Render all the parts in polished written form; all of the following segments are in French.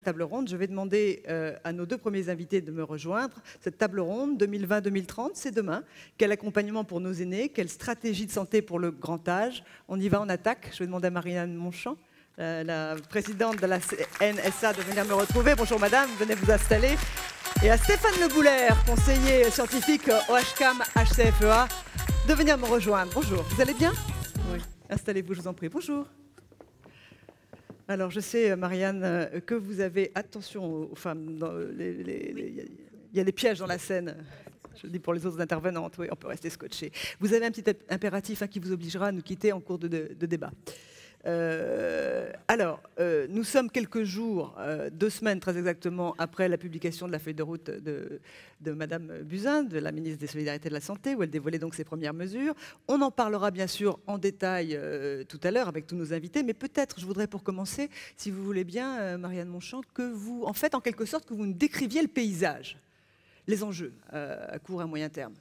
Table ronde. Je vais demander à nos deux premiers invités de me rejoindre. Cette table ronde 2020-2030, c'est demain. Quel accompagnement pour nos aînés? Quelle stratégie de santé pour le grand âge? On y va, on attaque. Je vais demander à Marianne Monchamp, la présidente de la NSA, de venir me retrouver. Bonjour madame, venez vous installer. Et à Stéphane Le Boulaert, conseiller scientifique au HCAM HCFEA, de venir me rejoindre. Bonjour, vous allez bien? Oui. Installez-vous, je vous en prie. Bonjour. Alors, je sais, Marianne, que vous avez attention aux femmes. Il y a des pièges dans la scène. Je le dis pour les autres intervenantes. Oui, on peut rester scotché. Vous avez un petit impératif qui vous obligera à nous quitter en cours de débat. Nous sommes quelques jours, 2 semaines très exactement, après la publication de la feuille de route de Madame Buzyn, de la ministre des Solidarités et de la Santé, où elle dévoilait donc ses premières mesures. On en parlera bien sûr en détail tout à l'heure avec tous nos invités, mais peut-être, je voudrais pour commencer, si vous voulez bien, Marianne Monchamp, que vous, en fait, en quelque sorte, que vous nous décriviez le paysage, les enjeux à court et à moyen terme.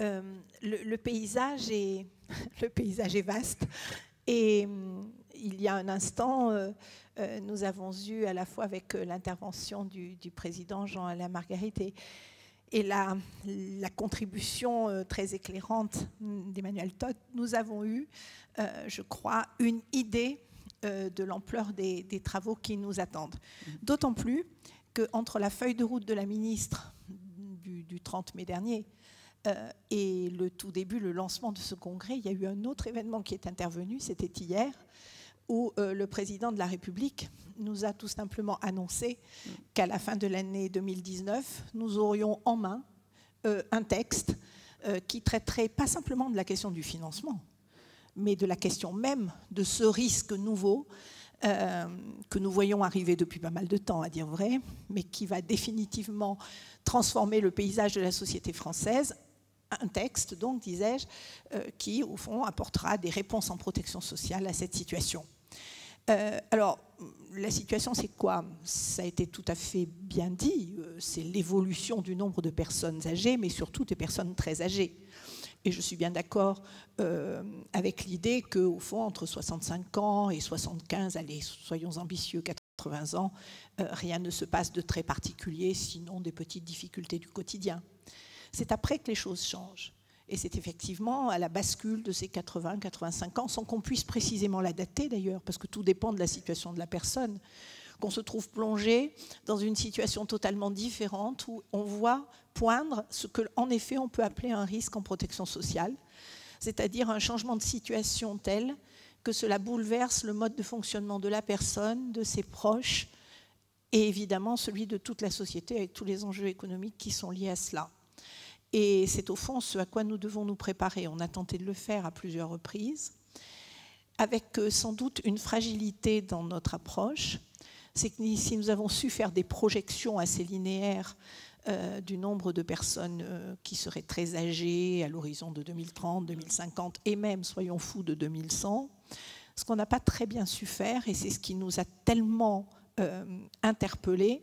Le paysage est vaste. Et il y a un instant, nous avons eu, à la fois avec l'intervention du président Jean-Alain Marguerite et la contribution très éclairante d'Emmanuel Todt, nous avons eu, je crois, une idée de l'ampleur des travaux qui nous attendent. D'autant plus qu'entre la feuille de route de la ministre du 30 mai dernier, et le tout début, le lancement de ce congrès, il y a eu un autre événement qui est intervenu, c'était hier, où le président de la République nous a tout simplement annoncé qu'à la fin de l'année 2019, nous aurions en main un texte qui traiterait pas simplement de la question du financement, mais de la question même de ce risque nouveau que nous voyons arriver depuis pas mal de temps, à dire vrai, mais qui va définitivement transformer le paysage de la société française. Un texte, donc, disais-je, qui, au fond, apportera des réponses en protection sociale à cette situation. Alors, la situation, c'est quoi? Ça a été tout à fait bien dit. C'est l'évolution du nombre de personnes âgées, mais surtout des personnes très âgées. Et je suis bien d'accord avec l'idée qu'au fond, entre 65 ans et 75, allez, soyons ambitieux, 80 ans, rien ne se passe de très particulier, sinon des petites difficultés du quotidien. C'est après que les choses changent. Et c'est effectivement à la bascule de ces 80-85 ans, sans qu'on puisse précisément la dater d'ailleurs, parce que tout dépend de la situation de la personne, qu'on se trouve plongé dans une situation totalement différente où on voit poindre ce qu'en effet on peut appeler un risque en protection sociale, c'est-à-dire un changement de situation tel que cela bouleverse le mode de fonctionnement de la personne, de ses proches, et évidemment celui de toute la société avec tous les enjeux économiques qui sont liés à cela. Et c'est au fond ce à quoi nous devons nous préparer. On a tenté de le faire à plusieurs reprises, avec sans doute une fragilité dans notre approche. C'est que si nous avons su faire des projections assez linéaires du nombre de personnes qui seraient très âgées à l'horizon de 2030, 2050 et même, soyons fous, de 2100, ce qu'on n'a pas très bien su faire, et c'est ce qui nous a tellement interpellés,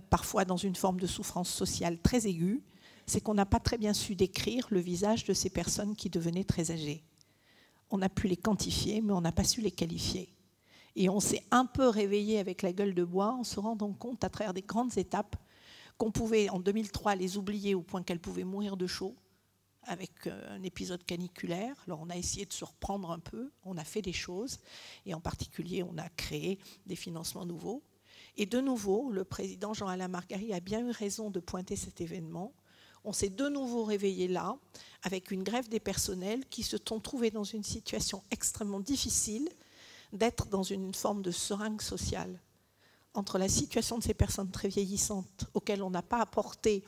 parfois dans une forme de souffrance sociale très aiguë, c'est qu'on n'a pas très bien su décrire le visage de ces personnes qui devenaient très âgées. On a pu les quantifier, mais on n'a pas su les qualifier. Et on s'est un peu réveillé avec la gueule de bois en se rendant compte, à travers des grandes étapes, qu'on pouvait, en 2003, les oublier au point qu'elles pouvaient mourir de chaud, avec un épisode caniculaire. Alors on a essayé de se reprendre un peu, on a fait des choses, et en particulier, on a créé des financements nouveaux. Et de nouveau, le président Jean-Alain Marguerite a bien eu raison de pointer cet événement. On s'est de nouveau réveillé là, avec une grève des personnels qui se sont trouvés dans une situation extrêmement difficile d'être dans une forme de seringue sociale. Entre la situation de ces personnes très vieillissantes, auxquelles on n'a pas apporté,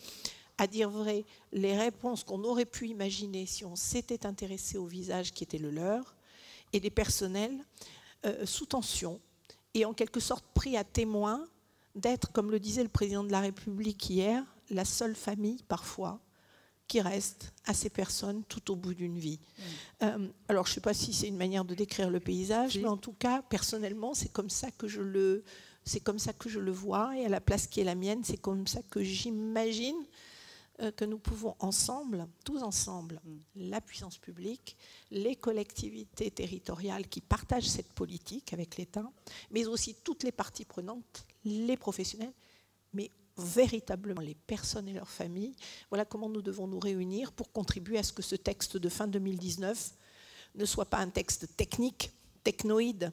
à dire vrai, les réponses qu'on aurait pu imaginer si on s'était intéressé au visage qui était le leur, et des personnels sous tension, et en quelque sorte pris à témoin d'être, comme le disait le président de la République hier, la seule famille, parfois, qui reste à ces personnes tout au bout d'une vie. Alors, je ne sais pas si c'est une manière de décrire le paysage, mais en tout cas, personnellement, c'est comme ça que je le vois, et à la place qui est la mienne, c'est comme ça que j'imagine que nous pouvons ensemble, tous ensemble, la puissance publique, les collectivités territoriales qui partagent cette politique avec l'État, mais aussi toutes les parties prenantes, les professionnels, mais véritablement les personnes et leurs familles. Voilà comment nous devons nous réunir pour contribuer à ce que ce texte de fin 2019 ne soit pas un texte technique, technoïde,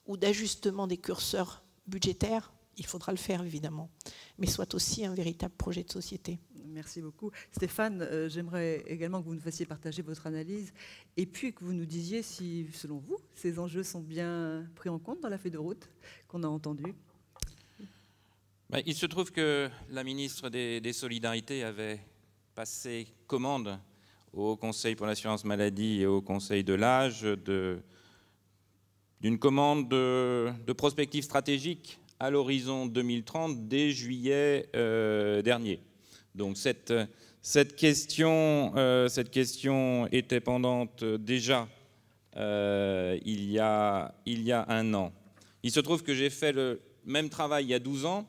ou d'ajustement des curseurs budgétaires, il faudra le faire évidemment, mais soit aussi un véritable projet de société. Merci beaucoup. Stéphane, j'aimerais également que vous nous fassiez partager votre analyse et puis que vous nous disiez si, selon vous, ces enjeux sont bien pris en compte dans la feuille de route qu'on a entendue. Il se trouve que la ministre des Solidarités avait passé commande au Conseil pour l'assurance maladie et au Conseil de l'âge d'une commande de prospective stratégique à l'horizon 2030 dès juillet dernier. Donc cette question était pendante déjà il y a un an. Il se trouve que j'ai fait le même travail il y a 12 ans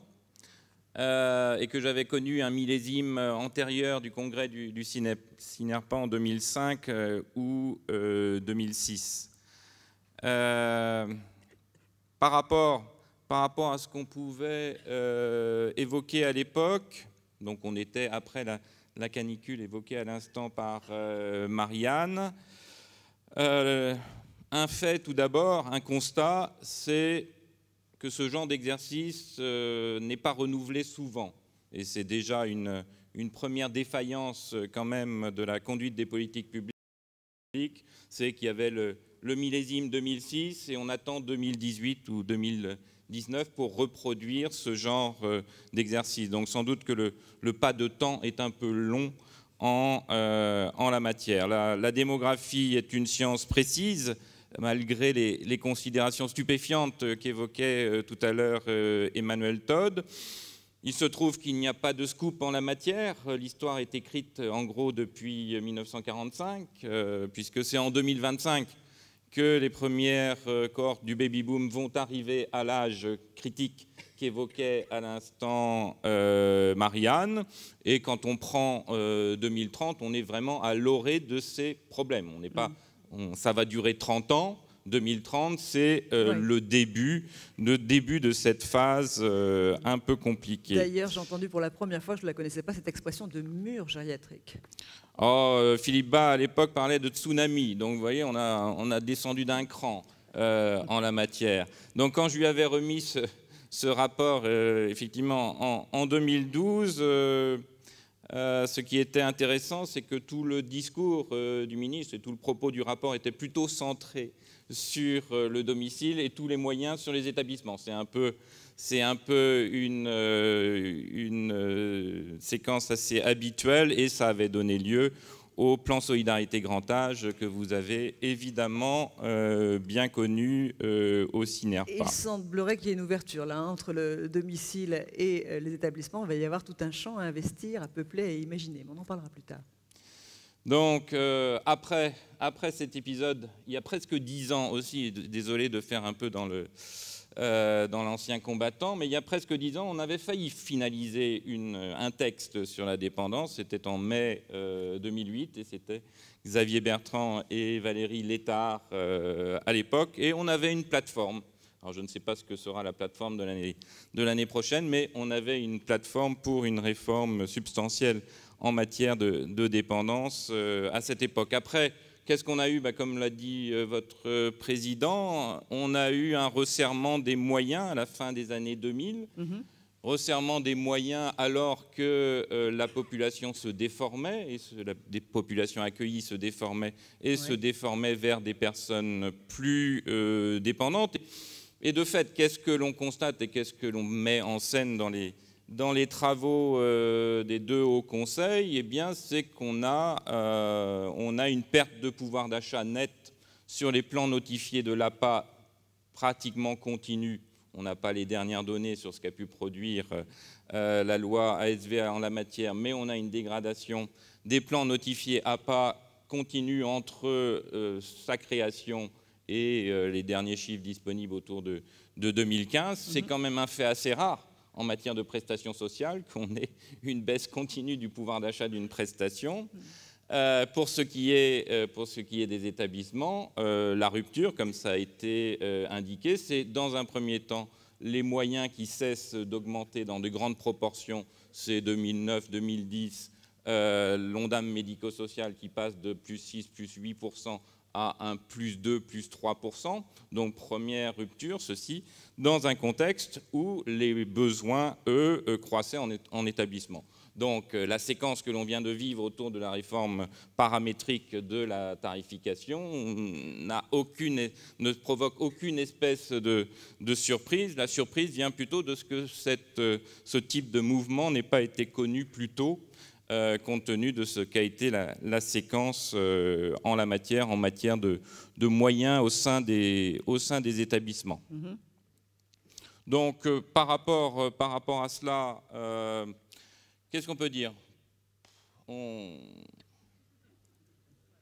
et que j'avais connu un millésime antérieur du congrès du CINERPA en 2005 ou 2006. Par rapport à ce qu'on pouvait évoquer à l'époque, donc on était après la canicule évoquée à l'instant par Marianne, un fait tout d'abord, un constat, c'est que ce genre d'exercice n'est pas renouvelé souvent. Et c'est déjà une première défaillance quand même de la conduite des politiques publiques, c'est qu'il y avait le millésime 2006 et on attend 2018 ou 2019 pour reproduire ce genre d'exercice. Donc sans doute que le pas de temps est un peu long en la matière. La démographie est une science précise, malgré les considérations stupéfiantes qu'évoquait tout à l'heure Emmanuel Todd. Il se trouve qu'il n'y a pas de scoop en la matière. L'histoire est écrite en gros depuis 1945, puisque c'est en 2025 que les premières cohortes du baby-boom vont arriver à l'âge critique qu'évoquait à l'instant Marianne. Et quand on prend 2030, on est vraiment à l'orée de ces problèmes. On n'est pas... Ça va durer 30 ans. 2030, c'est le début de cette phase un peu compliquée. D'ailleurs, j'ai entendu pour la première fois, je ne la connaissais pas, cette expression de mur gériatrique. Philippe Bas, à l'époque, parlait de tsunami. Donc, vous voyez, on a descendu d'un cran en la matière. Donc, quand je lui avais remis ce rapport, effectivement, en 2012... ce qui était intéressant, c'est que tout le discours du ministre et tout le propos du rapport était plutôt centré sur le domicile et tous les moyens sur les établissements. C'est un peu une séquence assez habituelle et ça avait donné lieu au plan Solidarité Grand Âge que vous avez évidemment bien connu au CINERPA. Il semblerait qu'il y ait une ouverture là, entre le domicile et les établissements. Il va y avoir tout un champ à investir, à peupler et à imaginer. Mais on en parlera plus tard. Donc, après cet épisode, il y a presque 10 ans aussi, désolé de faire un peu dans l'ancien combattant, mais il y a presque 10 ans, on avait failli finaliser un texte sur la dépendance. C'était en mai 2008 et c'était Xavier Bertrand et Valérie Létard à l'époque. Et on avait une plateforme. Alors, je ne sais pas ce que sera la plateforme de l'année prochaine, mais on avait une plateforme pour une réforme substantielle en matière de dépendance à cette époque. Après, qu'est-ce qu'on a eu ? Comme l'a dit votre président, on a eu un resserrement des moyens à la fin des années 2000, resserrement des moyens alors que la population se déformait, et des populations accueillies se déformaient et se déformaient vers des personnes plus dépendantes. Et de fait, qu'est-ce que l'on constate et qu'est-ce que l'on met en scène dans les travaux des deux hauts conseils, c'est qu'on a une perte de pouvoir d'achat nette sur les plans notifiés de l'APA pratiquement continue. On n'a pas les dernières données sur ce qu'a pu produire la loi ASV en la matière, mais on a une dégradation des plans notifiés APA continue entre sa création et les derniers chiffres disponibles autour de 2015. C'est quand même un fait assez rare en matière de prestations sociales, qu'on ait une baisse continue du pouvoir d'achat d'une prestation. Pour ce qui est des établissements, la rupture, comme ça a été indiqué, c'est dans un premier temps les moyens qui cessent d'augmenter dans de grandes proportions. C'est 2009-2010, l'Ondam médico-social qui passe de plus 6, plus 8% à un plus 2, plus 3%. Donc première rupture, ceci, dans un contexte où les besoins, eux, croissaient en établissement. Donc la séquence que l'on vient de vivre autour de la réforme paramétrique de la tarification ne provoque aucune espèce de surprise. La surprise vient plutôt de ce que ce type de mouvement n'ait pas été connu plus tôt, compte tenu de ce qu'a été la séquence en la matière, en matière de moyens au sein des établissements. Donc par rapport à cela, qu'est-ce qu'on peut dire?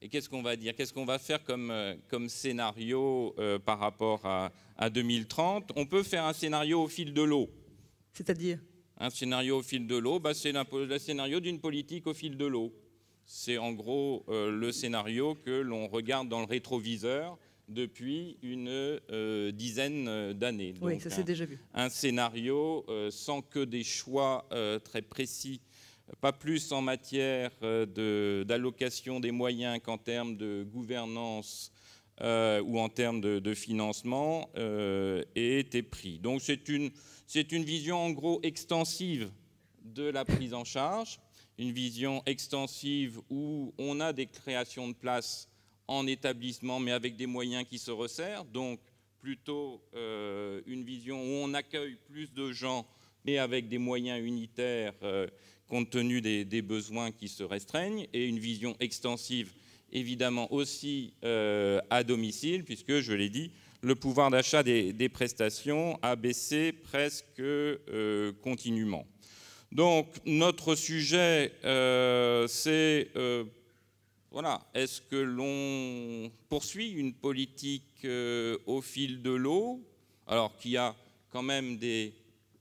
Et qu'est-ce qu'on va dire? Qu'est-ce qu'on va faire comme scénario par rapport à 2030? On peut faire un scénario au fil de l'eau. C'est-à-dire? Un scénario au fil de l'eau, c'est le scénario d'une politique au fil de l'eau. C'est en gros le scénario que l'on regarde dans le rétroviseur depuis une dizaine d'années. Oui, ça s'est déjà vu. Un scénario sans que des choix très précis, pas plus en matière d'allocation des moyens qu'en termes de gouvernance ou en termes de financement, aient été pris. Donc c'est une vision en gros extensive de la prise en charge, une vision extensive où on a des créations de places en établissement, mais avec des moyens qui se resserrent, donc plutôt une vision où on accueille plus de gens, mais avec des moyens unitaires compte tenu des besoins qui se restreignent, et une vision extensive, évidemment aussi à domicile, puisque, je l'ai dit, le pouvoir d'achat des prestations a baissé presque continuellement. Donc, notre sujet, c'est... Voilà, est-ce que l'on poursuit une politique au fil de l'eau, alors qu'il y a quand même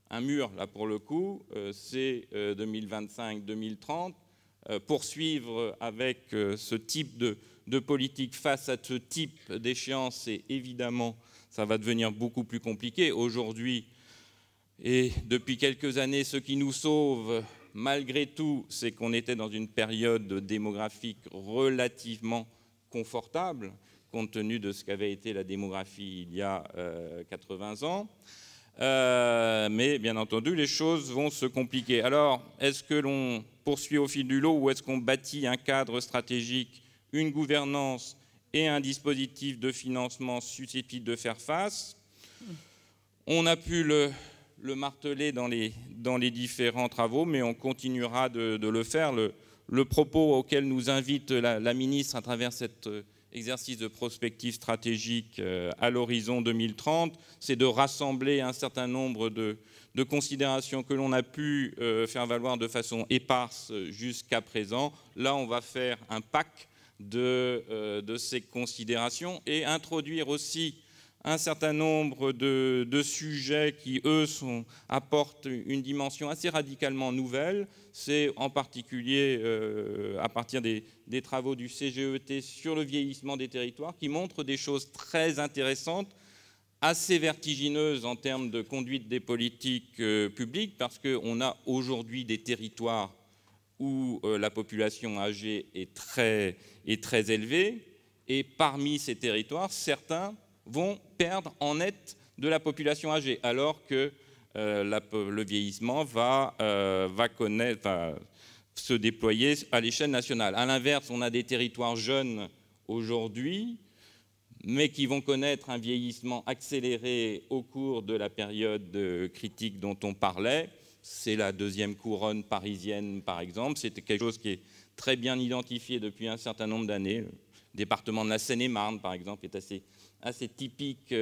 un mur, là pour le coup, c'est 2025-2030, poursuivre avec ce type de politique face à ce type d'échéance, et évidemment, ça va devenir beaucoup plus compliqué. Aujourd'hui, et depuis quelques années, ce qui nous sauve, malgré tout, c'est qu'on était dans une période démographique relativement confortable, compte tenu de ce qu'avait été la démographie il y a 80 ans. Mais bien entendu, les choses vont se compliquer. Alors, est-ce que l'on poursuit au fil du lot ou est-ce qu'on bâtit un cadre stratégique, une gouvernance et un dispositif de financement susceptible de faire face? On a pu le marteler dans les différents travaux, mais on continuera de le faire. Le propos auquel nous invite la ministre à travers cet exercice de prospective stratégique à l'horizon 2030, c'est de rassembler un certain nombre de considérations que l'on a pu faire valoir de façon éparse jusqu'à présent. Là, on va faire un pack de ces considérations et introduire aussi un certain nombre de sujets qui, eux, apportent une dimension assez radicalement nouvelle. C'est en particulier à partir des travaux du CGET sur le vieillissement des territoires qui montrent des choses très intéressantes, assez vertigineuses en termes de conduite des politiques publiques, parce qu'on a aujourd'hui des territoires où la population âgée est très élevée, et parmi ces territoires, certains vont perdre en net de la population âgée, alors que le vieillissement va se déployer à l'échelle nationale. À l'inverse, on a des territoires jeunes aujourd'hui, mais qui vont connaître un vieillissement accéléré au cours de la période critique dont on parlait. C'est la deuxième couronne parisienne, par exemple. C'est quelque chose qui est très bien identifié depuis un certain nombre d'années. Le département de la Seine-et-Marne, par exemple, est assez typique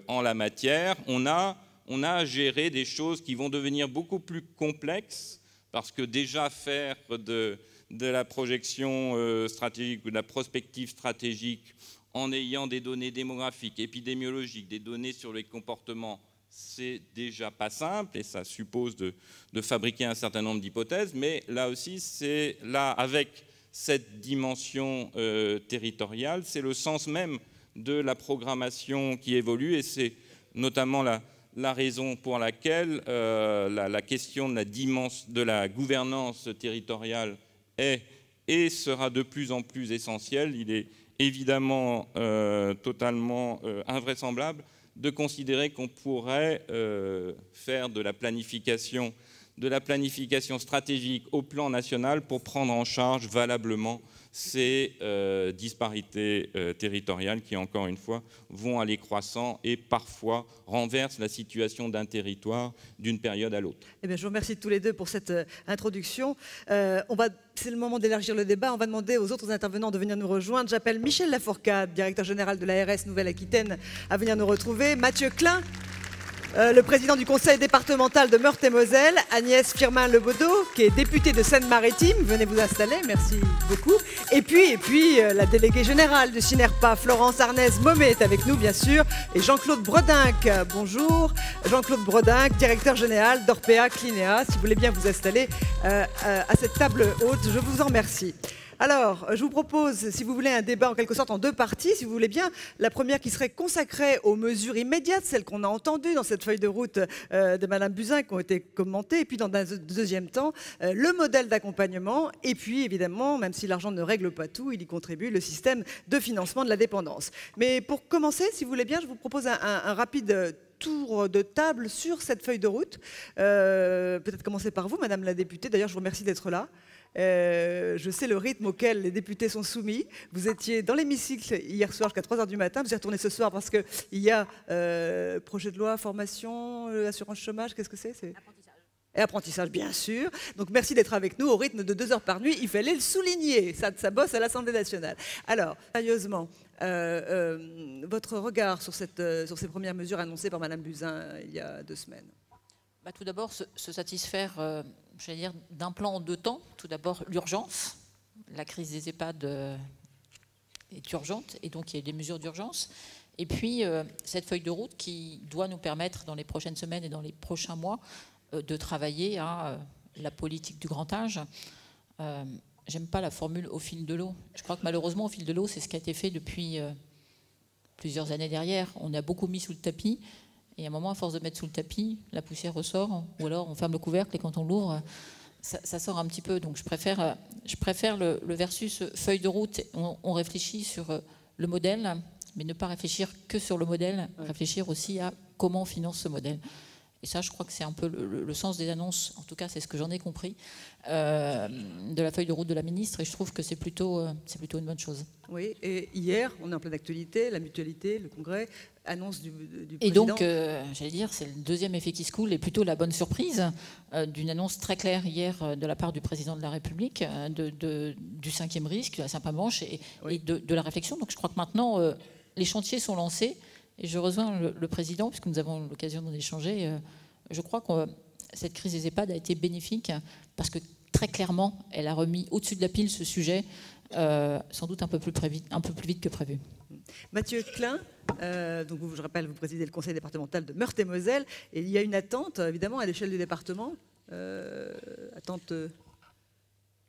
en la matière. On a à gérer des choses qui vont devenir beaucoup plus complexes, parce que déjà faire de la projection stratégique ou de la prospective stratégique en ayant des données démographiques, épidémiologiques, des données sur les comportements c'est déjà pas simple et ça suppose de fabriquer un certain nombre d'hypothèses, mais là aussi, c'est là avec cette dimension territoriale, c'est le sens même de la programmation qui évolue et c'est notamment la raison pour laquelle la question de la gouvernance territoriale est et sera de plus en plus essentielle. Il est évidemment totalement invraisemblable de considérer qu'on pourrait faire de la planification stratégique au plan national pour prendre en charge valablement ces disparités territoriales qui, encore une fois, vont aller croissant et parfois renversent la situation d'un territoire d'une période à l'autre. Eh bien, je vous remercie tous les deux pour cette introduction. C'est le moment d'élargir le débat. On va demander aux autres intervenants de venir nous rejoindre. J'appelle Michel Lafourcade, directeur général de l'ARS Nouvelle-Aquitaine, à venir nous retrouver. Mathieu Klein, le président du conseil départemental de Meurthe-et-Moselle, Agnès Firmin-Lebaudot, qui est députée de Seine-Maritime, venez vous installer, merci beaucoup. Et puis la déléguée générale du CINERPA, Florence Arnez-Momé est avec nous, bien sûr, et Jean-Claude Bredinck. Bonjour, Jean-Claude Bredinck, directeur général d'Orpea Clinéa. Si vous voulez bien vous installer à cette table haute, je vous en remercie. Alors, je vous propose, si vous voulez, un débat en quelque sorte en deux parties, si vous voulez bien. La première qui serait consacrée aux mesures immédiates, celles qu'on a entendues dans cette feuille de route de Mme Buzyn, qui ont été commentées, et puis dans un deuxième temps, le modèle d'accompagnement, et puis évidemment, même si l'argent ne règle pas tout, il y contribue, le système de financement de la dépendance. Mais pour commencer, si vous voulez bien, je vous propose un rapide tour de table sur cette feuille de route. Peut-être commencer par vous, Madame la députée. D'ailleurs, je vous remercie d'être là. Je sais le rythme auquel les députés sont soumis. Vous étiez dans l'hémicycle hier soir jusqu'à 3h du matin. Vous y retournez ce soir parce qu'il y a projet de loi, formation, assurance chômage. Qu'est-ce que c'est? Et apprentissage, bien sûr. Donc merci d'être avec nous au rythme de 2 heures par nuit. Il fallait le souligner. Ça bosse à l'Assemblée nationale. Alors, sérieusement, votre regard sur ces premières mesures annoncées par Mme Buzyn il y a 2 semaines? Tout d'abord, se satisfaire, j'allais dire, d'un plan en 2 temps. Tout d'abord, l'urgence. La crise des EHPAD est urgente et donc il y a des mesures d'urgence. Et puis, cette feuille de route qui doit nous permettre, dans les prochaines semaines et dans les prochains mois, de travailler à la politique du grand âge. J'aime pas la formule au fil de l'eau. Je crois que malheureusement, au fil de l'eau, c'est ce qui a été fait depuis plusieurs années derrière. On a beaucoup mis sous le tapis. Et à un moment, à force de mettre sous le tapis, la poussière ressort, ou alors on ferme le couvercle et quand on l'ouvre, ça sort un petit peu. Donc je préfère le versus feuille de route. On réfléchit sur le modèle, mais ne pas réfléchir que sur le modèle, réfléchir aussi à comment on finance ce modèle. Et ça, je crois que c'est un peu le sens des annonces, en tout cas c'est ce que j'en ai compris, de la feuille de route de la ministre, et je trouve que c'est plutôt une bonne chose. Oui, et hier, on est en pleine actualité, la mutualité, le congrès, annonce du président. Et donc, j'allais dire, c'est le deuxième effet qui se coule, et plutôt la bonne surprise d'une annonce très claire hier de la part du président de la République, du 5e risque, de la Saint-Pamanche, et de la réflexion. Donc je crois que maintenant, les chantiers sont lancés. Et je rejoins le président, puisque nous avons l'occasion d'en échanger. Je crois que cette crise des EHPAD a été bénéfique parce que très clairement, elle a remis au-dessus de la pile ce sujet, sans doute un peu plus vite que prévu. Mathieu Klein, donc je rappelle, vous présidez le conseil départemental de Meurthe-et-Moselle, et il y a une attente, évidemment, à l'échelle du département.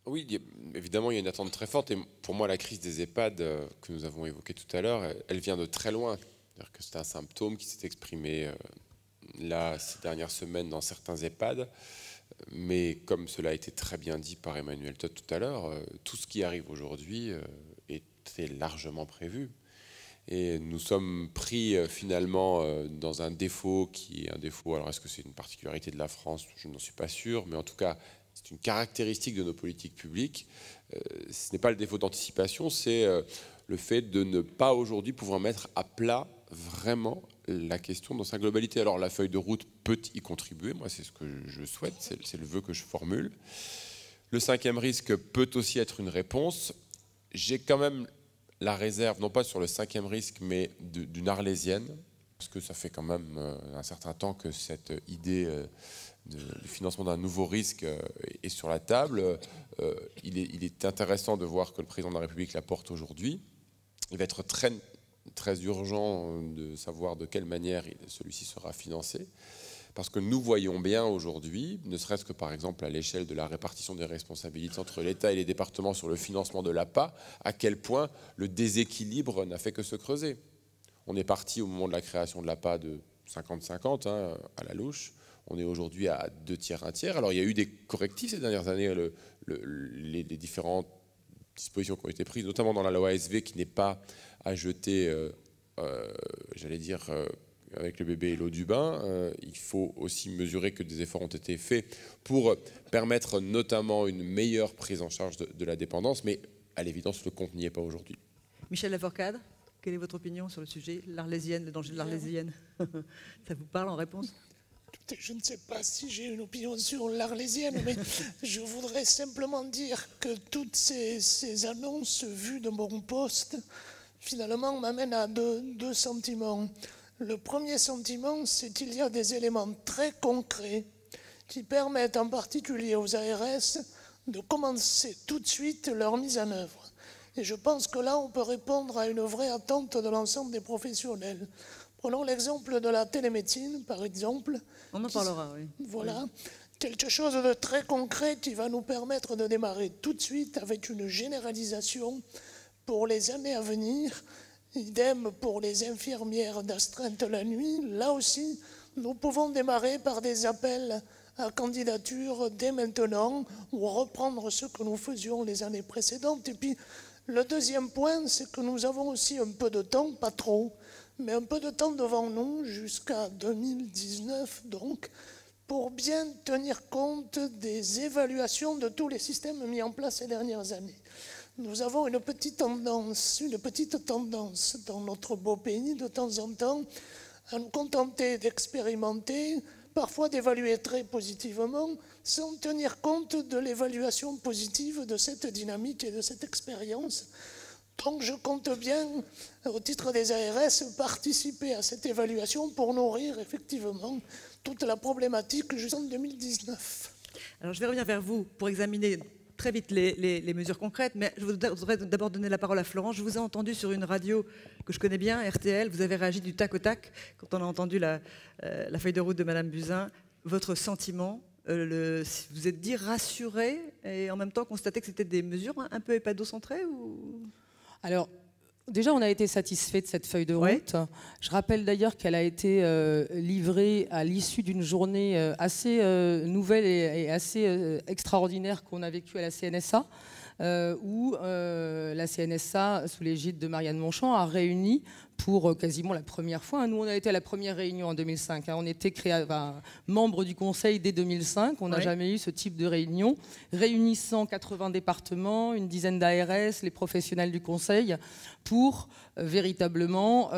Oui, évidemment, il y a une attente très forte. Et pour moi, la crise des EHPAD que nous avons évoquée tout à l'heure, elle vient de très loin. C'est-à-dire que c'est un symptôme qui s'est exprimé là, ces dernières semaines, dans certains EHPAD. Mais comme cela a été très bien dit par Emmanuel Todt tout à l'heure, tout ce qui arrive aujourd'hui était largement prévu. Et nous sommes pris finalement dans un défaut qui est un défaut. Alors est-ce que c'est une particularité de la France? Je n'en suis pas sûr. Mais en tout cas, c'est une caractéristique de nos politiques publiques. Ce n'est pas le défaut d'anticipation, c'est le fait de ne pas aujourd'hui pouvoir mettre à plat vraiment la question dans sa globalité. Alors la feuille de route peut y contribuer, moi c'est ce que je souhaite, c'est le vœu que je formule. Le 5e risque peut aussi être une réponse. J'ai quand même la réserve, non pas sur le 5e risque, mais d'une arlésienne, parce que ça fait quand même un certain temps que cette idée du financement d'un nouveau risque est sur la table. Il est intéressant de voir que le président de la République la porte aujourd'hui. Il va être très très urgent de savoir de quelle manière celui-ci sera financé. Parce que nous voyons bien aujourd'hui, ne serait-ce que par exemple à l'échelle de la répartition des responsabilités entre l'État et les départements sur le financement de l'APA, à quel point le déséquilibre n'a fait que se creuser. On est parti au moment de la création de l'APA de 50-50 à la louche. On est aujourd'hui à 2 tiers, 1 tiers. Alors il y a eu des correctifs ces dernières années, les différentes dispositions qui ont été prises, notamment dans la loi ASV, qui n'est pas à jeter, j'allais dire, avec le bébé et l'eau du bain. Il faut aussi mesurer que des efforts ont été faits pour permettre notamment une meilleure prise en charge de la dépendance, mais à l'évidence, le compte n'y est pas aujourd'hui. Michel Laforcade, quelle est votre opinion sur le sujet, l'arlésienne, le danger de l'arlésienne? Ça vous parle en réponse? Je ne sais pas si j'ai une opinion sur l'arlésienne, mais je voudrais simplement dire que toutes ces annonces vues de mon poste, finalement, m'amènent à deux sentiments. Le premier sentiment, c'est qu'il y a des éléments très concrets qui permettent en particulier aux ARS de commencer tout de suite leur mise en œuvre. Et je pense que là, on peut répondre à une vraie attente de l'ensemble des professionnels. Prenons l'exemple de la télémédecine, par exemple. On en parlera, oui. Voilà, quelque chose de très concret qui va nous permettre de démarrer tout de suite avec une généralisation pour les années à venir. Idem pour les infirmières d'astreinte la nuit. Là aussi, nous pouvons démarrer par des appels à candidature dès maintenant ou reprendre ce que nous faisions les années précédentes. Et puis, le deuxième point, c'est que nous avons aussi un peu de temps, pas trop, mais un peu de temps devant nous, jusqu'à 2019 donc, pour bien tenir compte des évaluations de tous les systèmes mis en place ces dernières années. Nous avons une petite tendance dans notre beau pays de temps en temps à nous contenter d'expérimenter, parfois d'évaluer très positivement, sans tenir compte de l'évaluation positive de cette dynamique et de cette expérience. Donc je compte bien, au titre des ARS, participer à cette évaluation pour nourrir effectivement toute la problématique jusqu'en 2019. Alors je vais revenir vers vous pour examiner très vite les mesures concrètes, mais je voudrais d'abord donner la parole à Florence. Je vous ai entendu sur une radio que je connais bien, RTL, vous avez réagi du tac au tac quand on a entendu la feuille de route de Madame Buzyn. Votre sentiment, vous êtes dit rassuré et en même temps constaté que c'était des mesures un peu épado-centrées ou... Alors, déjà, on a été satisfait de cette feuille de route. Ouais. Je rappelle d'ailleurs qu'elle a été livrée à l'issue d'une journée assez nouvelle et assez extraordinaire qu'on a vécue à la CNSA, où la CNSA, sous l'égide de Marianne Monchamp, a réuni pour quasiment la première fois. Nous, on a été à la première réunion en 2005. On était membre du Conseil dès 2005. On n'a jamais eu ce type de réunion, réunissant 80 départements, une dizaine d'ARS, les professionnels du Conseil, pour véritablement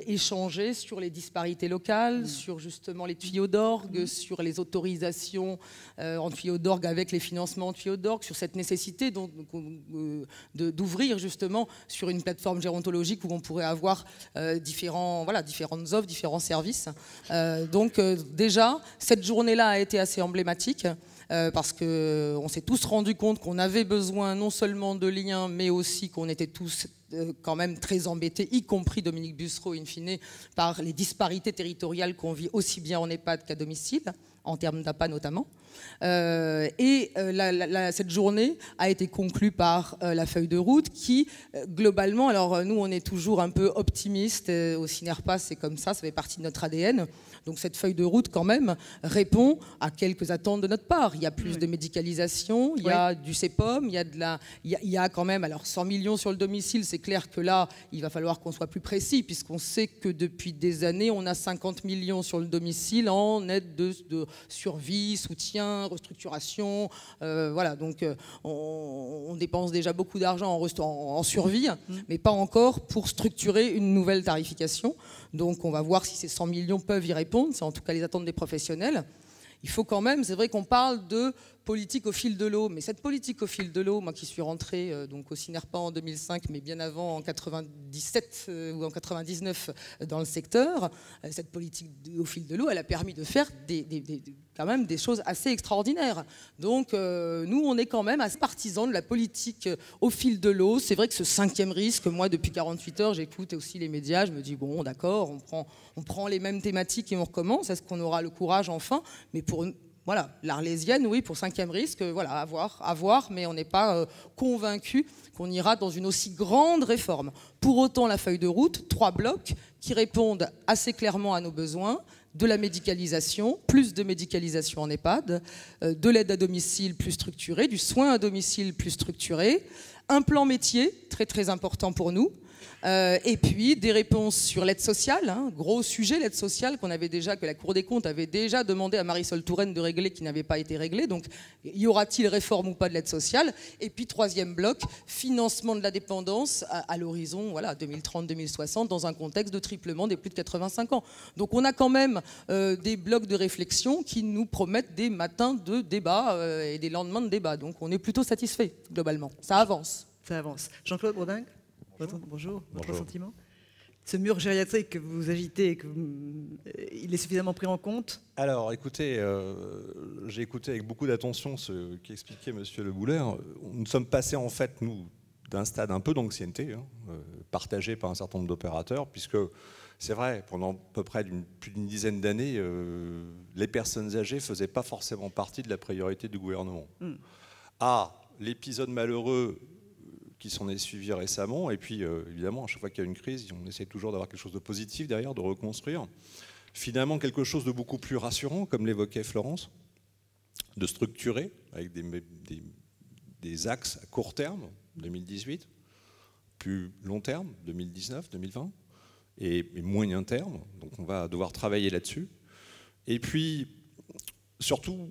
échanger sur les disparités locales, sur justement les tuyaux d'orgue, sur les autorisations en tuyaux d'orgue avec les financements en tuyaux d'orgue, sur cette nécessité d'ouvrir justement sur une plateforme gérontologique où on pourrait avoir différentes offres, différents services. Déjà, cette journée-là a été assez emblématique. Parce qu'on s'est tous rendu compte qu'on avait besoin non seulement de liens, mais aussi qu'on était tous quand même très embêtés, y compris Dominique Bussereau, in fine, par les disparités territoriales qu'on vit aussi bien en EHPAD qu'à domicile, en termes d'APA notamment. Cette journée a été conclue par la feuille de route qui, globalement, alors nous on est toujours un peu optimistes, au CINERPA c'est comme ça fait partie de notre ADN. Donc cette feuille de route, quand même, répond à quelques attentes de notre part. Il y a plus de médicalisation, il y a du CEPOM, il y a quand même, alors 100 millions sur le domicile, c'est clair que là, il va falloir qu'on soit plus précis, puisqu'on sait que depuis des années, on a 50 millions sur le domicile en aide de survie, soutien, restructuration. Donc on dépense déjà beaucoup d'argent en survie, mais pas encore pour structurer une nouvelle tarification. Donc on va voir si ces 100 millions peuvent y répondre, c'est en tout cas les attentes des professionnels. Il faut quand même, c'est vrai qu'on parle de politique au fil de l'eau. Mais cette politique au fil de l'eau, moi qui suis rentrée donc au CINERPA en 2005, mais bien avant en 97 ou en 99 dans le secteur, cette politique au fil de l'eau, elle a permis de faire quand même des choses assez extraordinaires. Donc nous, on est quand même assez partisans de la politique au fil de l'eau. C'est vrai que ce 5e risque, moi depuis 48 heures, j'écoute aussi les médias, je me dis bon d'accord, on prend les mêmes thématiques et on recommence. Est-ce qu'on aura le courage enfin? Mais pour voilà, l'Arlésienne, oui, pour 5e risque, voilà, à voir, mais on n'est pas convaincu qu'on ira dans une aussi grande réforme. Pour autant, la feuille de route, 3 blocs qui répondent assez clairement à nos besoins: de la médicalisation, plus de médicalisation en EHPAD, de l'aide à domicile plus structurée, du soin à domicile plus structuré, un plan métier, très très important pour nous, et puis des réponses sur l'aide sociale, gros sujet, l'aide sociale que la Cour des comptes avait déjà demandé à Marisol Touraine de régler, qui n'avait pas été réglée. Donc y aura-t-il réforme ou pas de l'aide sociale? Et puis 3e bloc, financement de la dépendance à l'horizon 2030-2060 dans un contexte de triplement des plus de 85 ans. Donc on a quand même des blocs de réflexion qui nous promettent des matins de débat et des lendemains de débat. Donc on est plutôt satisfait globalement. Ça avance. Ça avance. Jean-Claude Bourdingue. Bonjour. Votre Bonjour. sentiment? Ce mur gériatrique que vous agitez, il est suffisamment pris en compte? Alors, écoutez, j'ai écouté avec beaucoup d'attention ce qu'expliquait Monsieur Le Boulay. Nous sommes passés, en fait, nous, d'un stade un peu d'anxiété, partagé par un certain nombre d'opérateurs, puisque c'est vrai, pendant à peu près plus d'une dizaine d'années, les personnes âgées ne faisaient pas forcément partie de la priorité du gouvernement. L'épisode malheureux qui s'en est suivi récemment, et puis évidemment à chaque fois qu'il y a une crise, on essaie toujours d'avoir quelque chose de positif derrière, de reconstruire. Finalement quelque chose de beaucoup plus rassurant, comme l'évoquait Florence, de structurer avec des axes à court terme, 2018, plus long terme, 2019, 2020, et moyen terme, donc on va devoir travailler là-dessus. Et puis surtout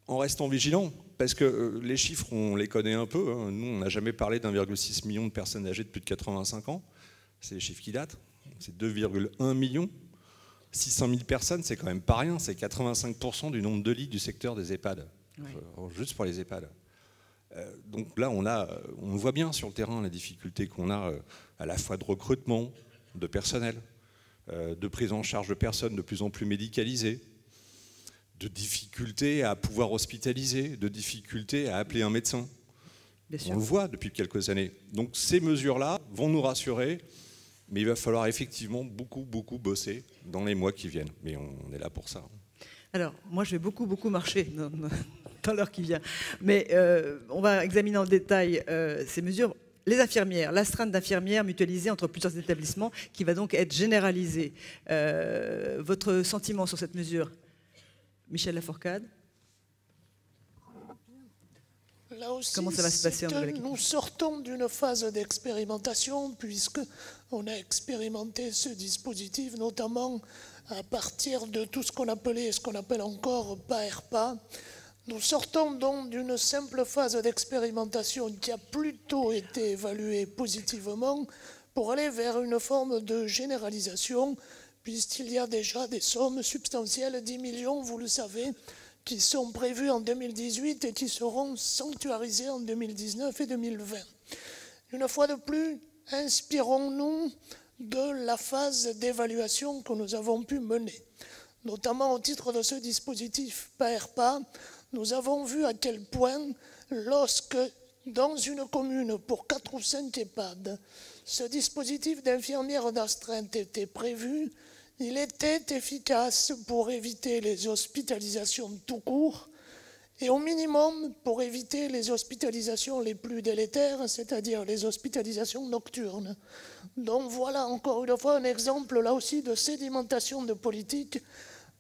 en restant vigilant, parce que les chiffres, on les connaît un peu. Nous, on n'a jamais parlé d'1,6 million de personnes âgées de plus de 85 ans. C'est les chiffres qui datent. C'est 2,1 millions. 600 000 personnes, c'est quand même pas rien. C'est 85% du nombre de lits du secteur des EHPAD. Oui. Juste pour les EHPAD. Donc là, on voit bien sur le terrain la difficulté qu'on a à la fois de recrutement, de personnel, de prise en charge de personnes de plus en plus médicalisées, de difficultés à pouvoir hospitaliser, de difficultés à appeler un médecin. On le voit depuis quelques années. Donc ces mesures-là vont nous rassurer, mais il va falloir effectivement beaucoup bosser dans les mois qui viennent. Mais on est là pour ça. Alors, moi, je vais beaucoup marcher dans l'heure qui vient. Mais on va examiner en détail ces mesures. Les infirmières, l'astreinte d'infirmières mutualisée entre plusieurs établissements qui va donc être généralisée. Votre sentiment sur cette mesure ? Michel Laforcade. Là aussi, comment ça va se passer en Nouvelle-Aquitaine ? Nous sortons d'une phase d'expérimentation puisqu'on a expérimenté ce dispositif, notamment à partir de tout ce qu'on appelait, ce qu'on appelle encore PAERPA. Nous sortons donc d'une simple phase d'expérimentation qui a plutôt été évaluée positivement pour aller vers une forme de généralisation, puisqu'il y a déjà des sommes substantielles, 10 millions, vous le savez, qui sont prévues en 2018 et qui seront sanctuarisées en 2019 et 2020. Une fois de plus, inspirons-nous de la phase d'évaluation que nous avons pu mener. Notamment au titre de ce dispositif PAERPA, nous avons vu à quel point, lorsque dans une commune, pour 4 ou 5 EHPAD, ce dispositif d'infirmière d'astreinte était prévu, il était efficace pour éviter les hospitalisations tout court et au minimum pour éviter les hospitalisations les plus délétères, c'est-à-dire les hospitalisations nocturnes. Donc voilà encore une fois un exemple là aussi de sédimentation de politique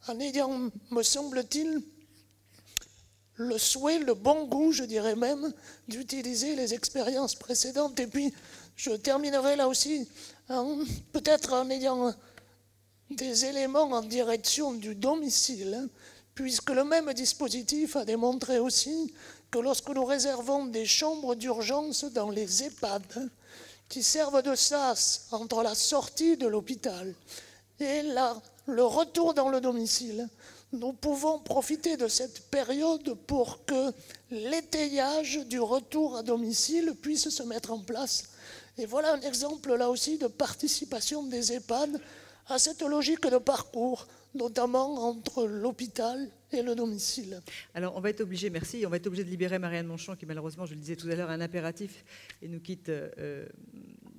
en ayant, me semble-t-il, le souhait, le bon goût, je dirais même, d'utiliser les expériences précédentes. Et puis, je terminerai là aussi, peut-être en ayant des éléments en direction du domicile, puisque le même dispositif a démontré aussi que lorsque nous réservons des chambres d'urgence dans les EHPAD, qui servent de sas entre la sortie de l'hôpital et le retour dans le domicile, nous pouvons profiter de cette période pour que l'étayage du retour à domicile puisse se mettre en place. Et voilà un exemple là aussi de participation des EHPAD à cette logique de parcours, notamment entre l'hôpital et le domicile. Alors, on va être obligé, merci, on va être obligé de libérer Marianne Monchamp, qui malheureusement, je le disais tout à l'heure, a un impératif et nous quitte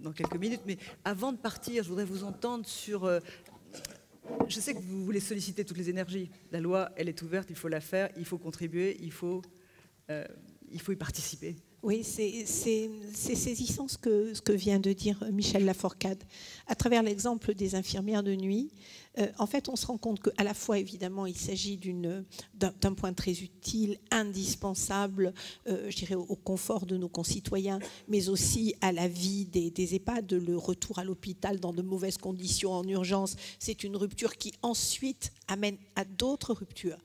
dans quelques minutes. Mais avant de partir, je voudrais vous entendre sur... je sais que vous voulez solliciter toutes les énergies. La loi, elle est ouverte, il faut la faire, il faut contribuer, il faut y participer. Oui, c'est saisissant ce que vient de dire Michel Laforcade. À travers l'exemple des infirmières de nuit, en fait, on se rend compte qu'à la fois, évidemment, il s'agit d'un point très utile, indispensable, je dirais, au confort de nos concitoyens, mais aussi à la vie des EHPAD. Le retour à l'hôpital dans de mauvaises conditions en urgence, c'est une rupture qui ensuite amène à d'autres ruptures.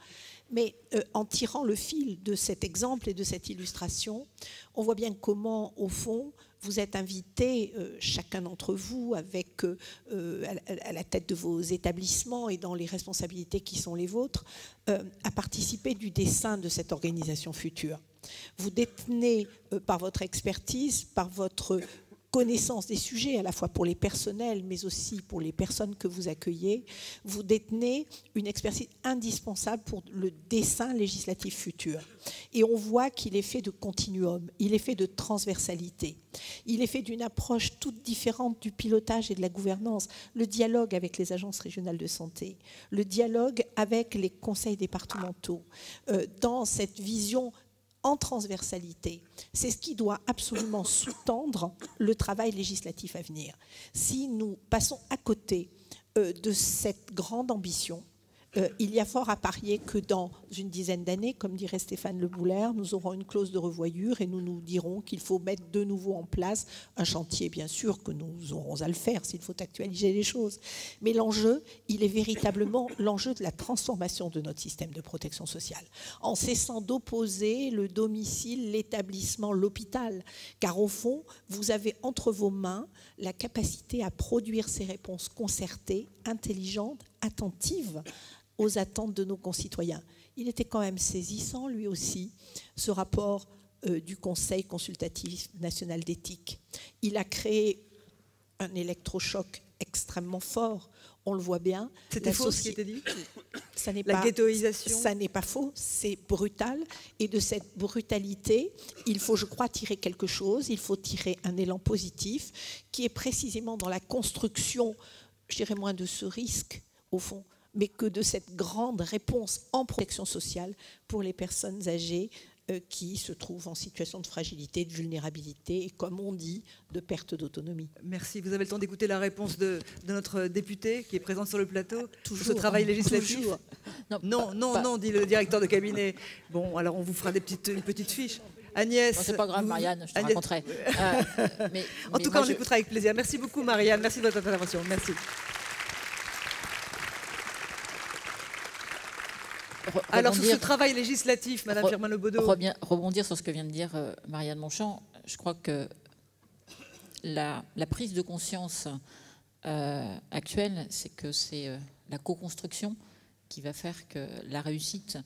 Mais en tirant le fil de cet exemple et de cette illustration, on voit bien comment, au fond, vous êtes invités, chacun d'entre vous, avec à la tête de vos établissements et dans les responsabilités qui sont les vôtres, à participer du dessin de cette organisation future. Vous détenez, par votre expertise, par votre connaissance des sujets, à la fois pour les personnels, mais aussi pour les personnes que vous accueillez, vous détenez une expertise indispensable pour le dessin législatif futur. Et on voit qu'il est fait de continuum, il est fait de transversalité, il est fait d'une approche toute différente du pilotage et de la gouvernance, le dialogue avec les agences régionales de santé, le dialogue avec les conseils départementaux, dans cette vision en transversalité. C'est ce qui doit absolument sous-tendre le travail législatif à venir. Si nous passons à côté de cette grande ambition, il y a fort à parier que dans une dizaine d'années, comme dirait Stéphane Le Bouler, nous aurons une clause de revoyure et nous nous dirons qu'il faut mettre de nouveau en place un chantier, bien sûr, que nous aurons à le faire s'il faut actualiser les choses. Mais l'enjeu, il est véritablement l'enjeu de la transformation de notre système de protection sociale, en cessant d'opposer le domicile, l'établissement, l'hôpital. Car au fond, vous avez entre vos mains la capacité à produire ces réponses concertées, intelligentes, attentives aux attentes de nos concitoyens. Il était quand même saisissant, lui aussi, ce rapport du Conseil consultatif national d'éthique. Il a créé un électrochoc extrêmement fort, on le voit bien. C'était faux ce qui était dit ? La ghettoisation ? Ça n'est pas faux, c'est brutal. Et de cette brutalité, il faut, je crois, tirer quelque chose, il faut tirer un élan positif, qui est précisément dans la construction, je dirais moins de ce risque, au fond, mais que de cette grande réponse en protection sociale pour les personnes âgées qui se trouvent en situation de fragilité, de vulnérabilité et, comme on dit, de perte d'autonomie. Merci. Vous avez le temps d'écouter la réponse de notre députée qui est présente sur le plateau. Toujours, sur ce travail législatif. Toujours. Non, dit le directeur de cabinet. Bon, alors on vous fera une petite fiche. Agnès. C'est pas grave, Marianne, je te raconterai. En tout cas, on écoutera avec plaisir. Merci beaucoup, Marianne. Merci de votre intervention. Merci. Alors, sur ce travail législatif, Madame Firmin-Lebaudot. Rebondir sur ce que vient de dire Marianne Monchamp, je crois que la prise de conscience actuelle, c'est que c'est la co-construction qui va faire que la réussite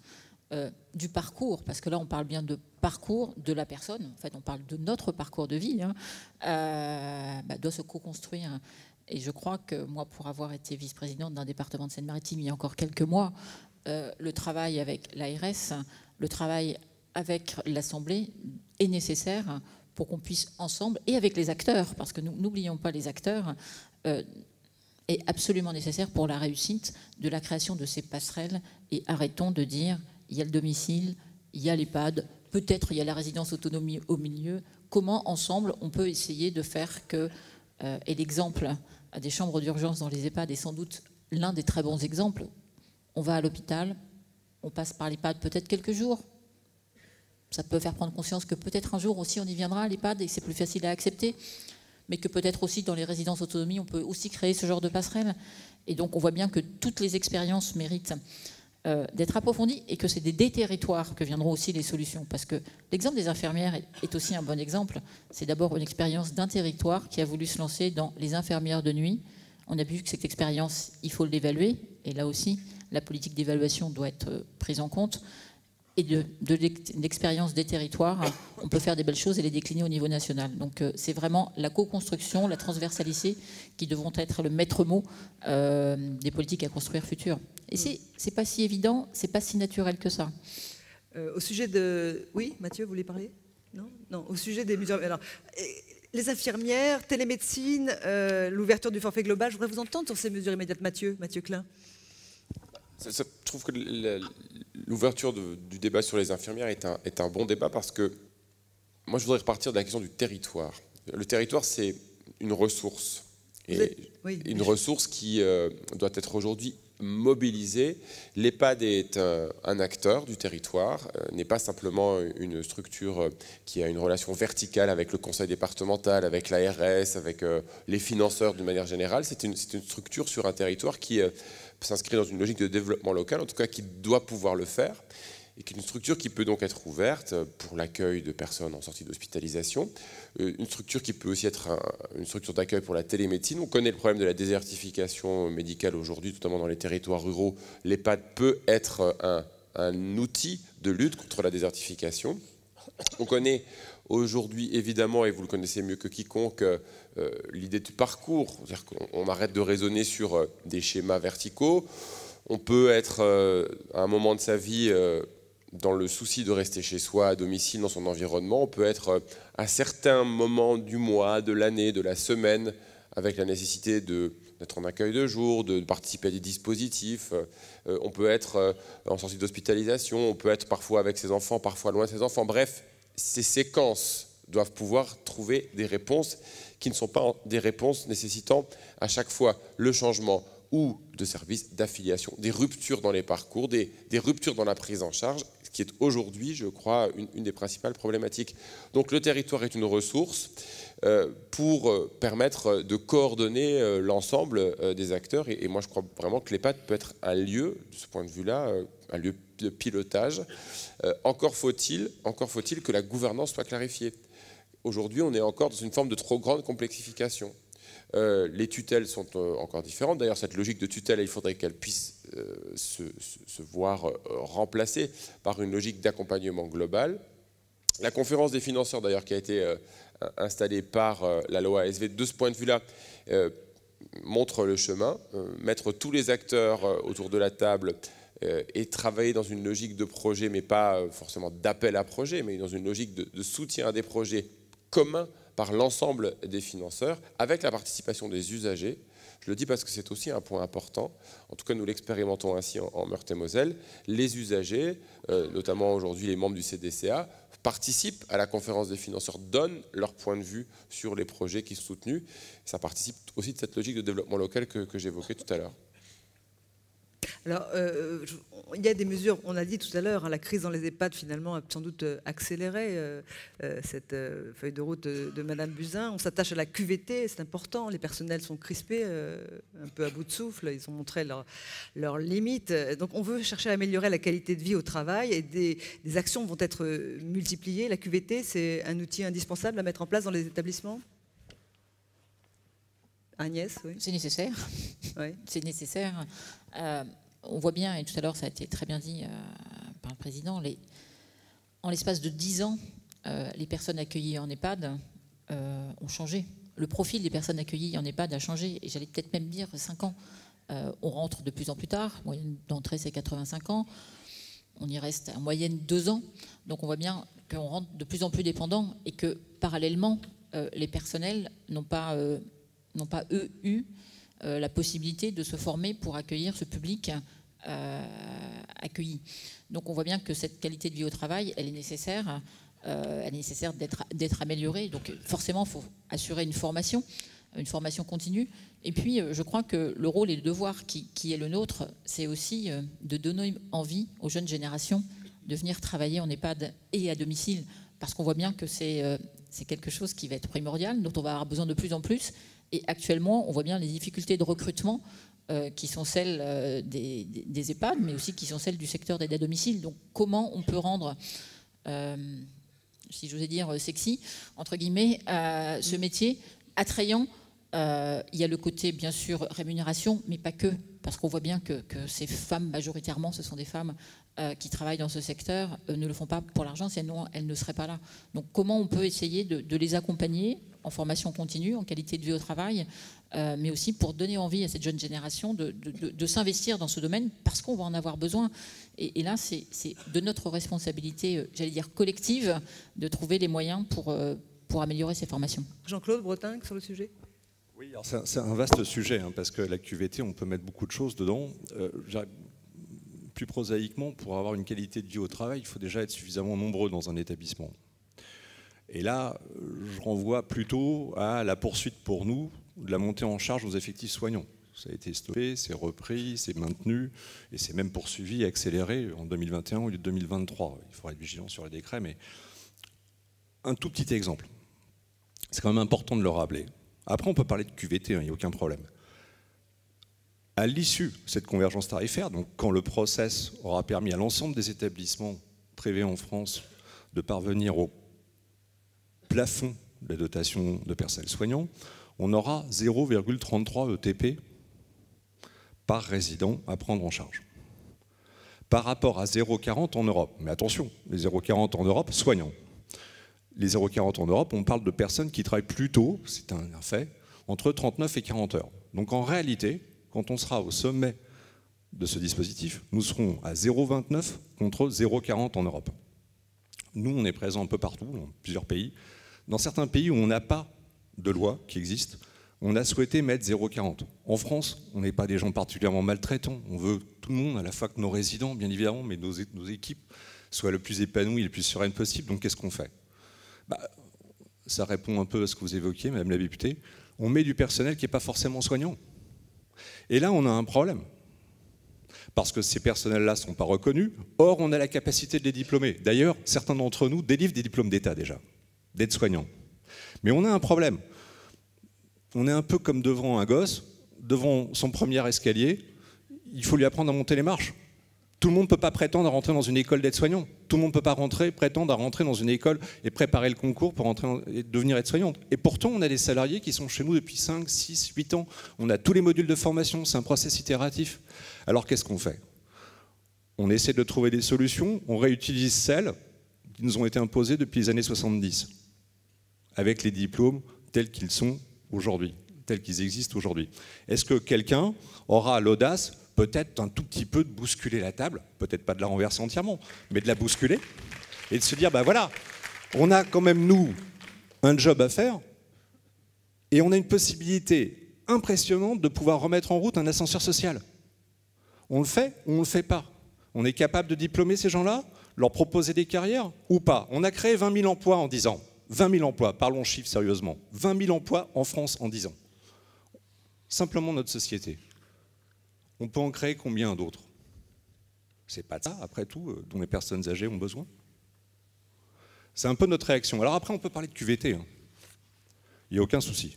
du parcours, parce que là on parle bien de parcours de la personne, en fait on parle de notre parcours de vie, doit se co-construire. Et je crois que moi, pour avoir été vice-présidente d'un département de Seine-Maritime il y a encore quelques mois, le travail avec l'ARS, le travail avec l'Assemblée est nécessaire pour qu'on puisse ensemble, et avec les acteurs, parce que nous n'oublions pas les acteurs, est absolument nécessaire pour la réussite de la création de ces passerelles, et arrêtons de dire il y a le domicile, il y a l'EHPAD, peut-être il y a la résidence autonomie au milieu. Comment ensemble on peut essayer de faire que, et l'exemple des chambres d'urgence dans les EHPAD est sans doute l'un des très bons exemples. On va à l'hôpital, on passe par l'EHPAD peut-être quelques jours. Ça peut faire prendre conscience que peut-être un jour aussi on y viendra à l'EHPAD et que c'est plus facile à accepter, mais que peut-être aussi dans les résidences autonomie on peut aussi créer ce genre de passerelle. Et donc on voit bien que toutes les expériences méritent d'être approfondies et que c'est des territoires que viendront aussi les solutions. Parce que l'exemple des infirmières est aussi un bon exemple. C'est d'abord une expérience d'un territoire qui a voulu se lancer dans les infirmières de nuit. On a vu que cette expérience, il faut l'évaluer. Et là aussi, la politique d'évaluation doit être prise en compte. Et de l'expérience des territoires, on peut faire des belles choses et les décliner au niveau national. Donc c'est vraiment la co-construction, la transversalité qui devront être le maître mot des politiques à construire futures. Et c'est pas si évident, c'est pas si naturel que ça. Au sujet de... Oui, Mathieu, vous voulez parler? Non, au sujet des mesures... Alors, les infirmières, télémédecine, l'ouverture du forfait global, je voudrais vous entendre sur ces mesures immédiates. Mathieu Klein. Je trouve que l'ouverture du débat sur les infirmières est un bon débat parce que moi je voudrais repartir de la question du territoire. Le territoire, c'est une ressource. Et une ressource qui doit être aujourd'hui mobilisée. L'EHPAD est un acteur du territoire, n'est pas simplement une structure qui a une relation verticale avec le conseil départemental, avec l'ARS, avec les financeurs de manière générale. C'est une structure sur un territoire qui s'inscrit dans une logique de développement local, en tout cas qui doit pouvoir le faire, et qui est une structure qui peut donc être ouverte pour l'accueil de personnes en sortie d'hospitalisation, une structure qui peut aussi être une structure d'accueil pour la télémédecine. On connaît le problème de la désertification médicale aujourd'hui, notamment dans les territoires ruraux. L'EHPAD peut être un outil de lutte contre la désertification. On connaît aujourd'hui, évidemment, et vous le connaissez mieux que quiconque, l'idée du parcours. C'est-à-dire qu'on arrête de raisonner sur des schémas verticaux. On peut être, à un moment de sa vie, dans le souci de rester chez soi, à domicile, dans son environnement. On peut être, à certains moments du mois, de l'année, de la semaine, avec la nécessité d'être en accueil de jour, de participer à des dispositifs. On peut être en sortie d'hospitalisation. On peut être parfois avec ses enfants, parfois loin de ses enfants. Bref, ces séquences doivent pouvoir trouver des réponses qui ne sont pas des réponses nécessitant à chaque fois le changement ou de services d'affiliation, des ruptures dans les parcours, des ruptures dans la prise en charge, ce qui est aujourd'hui, je crois, une des principales problématiques. Donc le territoire est une ressource pour permettre de coordonner l'ensemble des acteurs. Et moi, je crois vraiment que l'EHPAD peut être un lieu, de ce point de vue-là, un lieu de pilotage. Encore faut-il que la gouvernance soit clarifiée. Aujourd'hui, on est encore dans une forme de trop grande complexification. Les tutelles sont encore différentes. D'ailleurs, cette logique de tutelle, il faudrait qu'elle puisse se voir remplacée par une logique d'accompagnement global. La conférence des financeurs, d'ailleurs, qui a été installée par la loi ASV, de ce point de vue-là, montre le chemin. Mettre tous les acteurs autour de la table et travailler dans une logique de projet, mais pas forcément d'appel à projet, mais dans une logique de soutien à des projets communs par l'ensemble des financeurs, avec la participation des usagers. Je le dis parce que c'est aussi un point important. En tout cas, nous l'expérimentons ainsi en Meurthe-et-Moselle. Les usagers, notamment aujourd'hui les membres du CDCA, participent à la conférence des financeurs, donnent leur point de vue sur les projets qui sont soutenus. Ça participe aussi de cette logique de développement local que j'évoquais tout à l'heure. Alors, il y a des mesures, on a dit tout à l'heure, la crise dans les EHPAD finalement a sans doute accéléré cette feuille de route de Madame Buzyn. On s'attache à la QVT, c'est important, les personnels sont crispés, un peu à bout de souffle, ils ont montré leurs limites. Donc on veut chercher à améliorer la qualité de vie au travail et des actions vont être multipliées. La QVT, c'est un outil indispensable à mettre en place dans les établissements ? Agnès, oui. C'est nécessaire. Oui. C'est nécessaire. On voit bien, et tout à l'heure ça a été très bien dit par le président, en l'espace de 10 ans, les personnes accueillies en EHPAD ont changé. Le profil des personnes accueillies en EHPAD a changé, et j'allais peut-être même dire 5 ans. On rentre de plus en plus tard, moyenne d'entrée c'est 85 ans, on y reste en moyenne 2 ans, donc on voit bien qu'on rentre de plus en plus dépendant, et que parallèlement, les personnels n'ont pas eux eu la possibilité de se former pour accueillir ce public accueilli. Donc on voit bien que cette qualité de vie au travail, elle est nécessaire d'être améliorée. Donc forcément, il faut assurer une formation continue. Et puis je crois que le rôle et le devoir qui est le nôtre, c'est aussi de donner envie aux jeunes générations de venir travailler en EHPAD et à domicile, parce qu'on voit bien que c'est quelque chose qui va être primordial, dont on va avoir besoin de plus en plus. Et actuellement, on voit bien les difficultés de recrutement qui sont celles des EHPAD, mais aussi qui sont celles du secteur d'aide à domicile. Donc comment on peut rendre, si j'osais dire sexy, entre guillemets, ce métier attrayant Il y a le côté, bien sûr, rémunération, mais pas que, parce qu'on voit bien que ces femmes, majoritairement, ce sont des femmes qui travaillent dans ce secteur, ne le font pas pour l'argent, sinon elles ne seraient pas là. Donc comment on peut essayer de les accompagner en formation continue, en qualité de vie au travail, mais aussi pour donner envie à cette jeune génération de s'investir dans ce domaine, parce qu'on va en avoir besoin. Et là, c'est de notre responsabilité, j'allais dire collective, de trouver les moyens pour améliorer ces formations. Jean-Claude Bretin, sur le sujet. Oui, c'est un vaste sujet, hein, parce que la QVT, on peut mettre beaucoup de choses dedans. Plus prosaïquement, pour avoir une qualité de vie au travail, il faut déjà être suffisamment nombreux dans un établissement. Et là, je renvoie plutôt à la poursuite pour nous de la montée en charge aux effectifs soignants. Ça a été stoppé, c'est repris, c'est maintenu, et c'est même poursuivi et accéléré en 2021 au lieu de 2023. Il faudra être vigilant sur les décrets, mais un tout petit exemple. C'est quand même important de le rappeler. Après, on peut parler de QVT, il n'y a aucun problème. À l'issue de cette convergence tarifaire, donc quand le process aura permis à l'ensemble des établissements privés en France de parvenir au plafond de la dotation de personnel soignant, on aura 0,33 ETP par résident à prendre en charge. Par rapport à 0,40 en Europe. Mais attention, les 0,40 en Europe, soignants. Les 0,40 en Europe, on parle de personnes qui travaillent plutôt, c'est un fait, entre 39 et 40 heures. Donc en réalité, quand on sera au sommet de ce dispositif, nous serons à 0,29 contre 0,40 en Europe. Nous, on est présents un peu partout, dans plusieurs pays. Dans certains pays où on n'a pas de loi qui existe, on a souhaité mettre 0,40. En France, on n'est pas des gens particulièrement maltraitants. On veut tout le monde, à la fois que nos résidents, bien évidemment, mais nos équipes soient le plus épanouies et le plus sereines possible. Donc qu'est-ce qu'on fait ? Ça répond un peu à ce que vous évoquiez, Madame la députée. On met du personnel qui n'est pas forcément soignant. Et là, on a un problème. Parce que ces personnels-là ne sont pas reconnus. Or, on a la capacité de les diplômer. D'ailleurs, certains d'entre nous délivrent des diplômes d'État déjà, d'aides-soignants. Mais on a un problème. On est un peu comme devant un gosse, devant son premier escalier. Il faut lui apprendre à monter les marches. Tout le monde ne peut pas prétendre à rentrer dans une école d'aide-soignant. Tout le monde ne peut pas prétendre à rentrer dans une école et préparer le concours pour et devenir aide-soignante. Et pourtant, on a des salariés qui sont chez nous depuis 5, 6, 8 ans. On a tous les modules de formation, c'est un process itératif. Alors qu'est-ce qu'on fait? On essaie de trouver des solutions, on réutilise celles qui nous ont été imposées depuis les années 70, avec les diplômes tels qu'ils sont aujourd'hui, tels qu'ils existent aujourd'hui. Est-ce que quelqu'un aura l'audace peut-être un tout petit peu de bousculer la table, peut-être pas de la renverser entièrement, mais de la bousculer, et de se dire, ben voilà, on a quand même, nous, un job à faire, et on a une possibilité impressionnante de pouvoir remettre en route un ascenseur social. On le fait ou on ne le fait pas? On est capable de diplômer ces gens-là, leur proposer des carrières ou pas? On a créé 20 000 emplois en 10 ans. 20 000 emplois, parlons chiffres sérieusement. 20 000 emplois en France en 10 ans. Simplement notre société. On peut en créer combien d'autres? C'est pas de ça, après tout, dont les personnes âgées ont besoin. C'est un peu notre réaction. Alors après, on peut parler de QVT. Hein. Il n'y a aucun souci.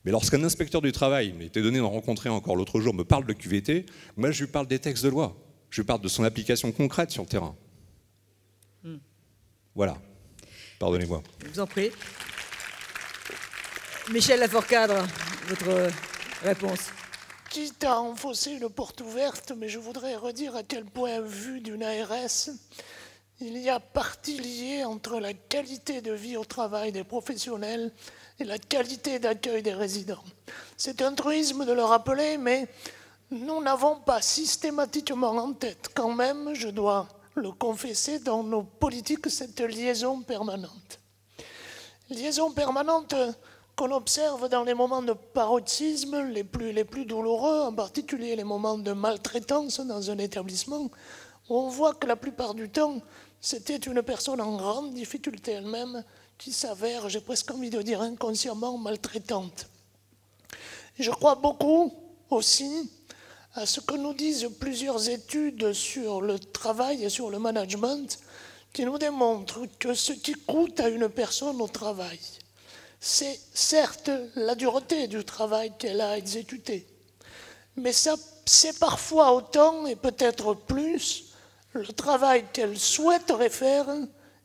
Mais lorsqu'un inspecteur du travail, il m'était donné d'en rencontrer encore l'autre jour, me parle de QVT, moi je lui parle des textes de loi. Je lui parle de son application concrète sur le terrain. Voilà. Pardonnez-moi. Je vous en prie. Michel Laforcade, votre réponse. Quitte à enfoncer une porte ouverte, mais je voudrais redire à quel point, vu d'une ARS, il y a partie liée entre la qualité de vie au travail des professionnels et la qualité d'accueil des résidents. C'est un truisme de le rappeler, mais nous n'avons pas systématiquement en tête, quand même, je dois le confesser, dans nos politiques, cette liaison permanente. Liaison permanente qu'on observe dans les moments de paroxysme les plus douloureux, en particulier les moments de maltraitance dans un établissement, où on voit que la plupart du temps, c'était une personne en grande difficulté elle-même qui s'avère, j'ai presque envie de dire, inconsciemment maltraitante. Je crois beaucoup aussi à ce que nous disent plusieurs études sur le travail et sur le management qui nous démontrent que ce qui coûte à une personne au travail, c'est certes la dureté du travail qu'elle a exécuté, mais c'est parfois autant et peut-être plus le travail qu'elle souhaiterait faire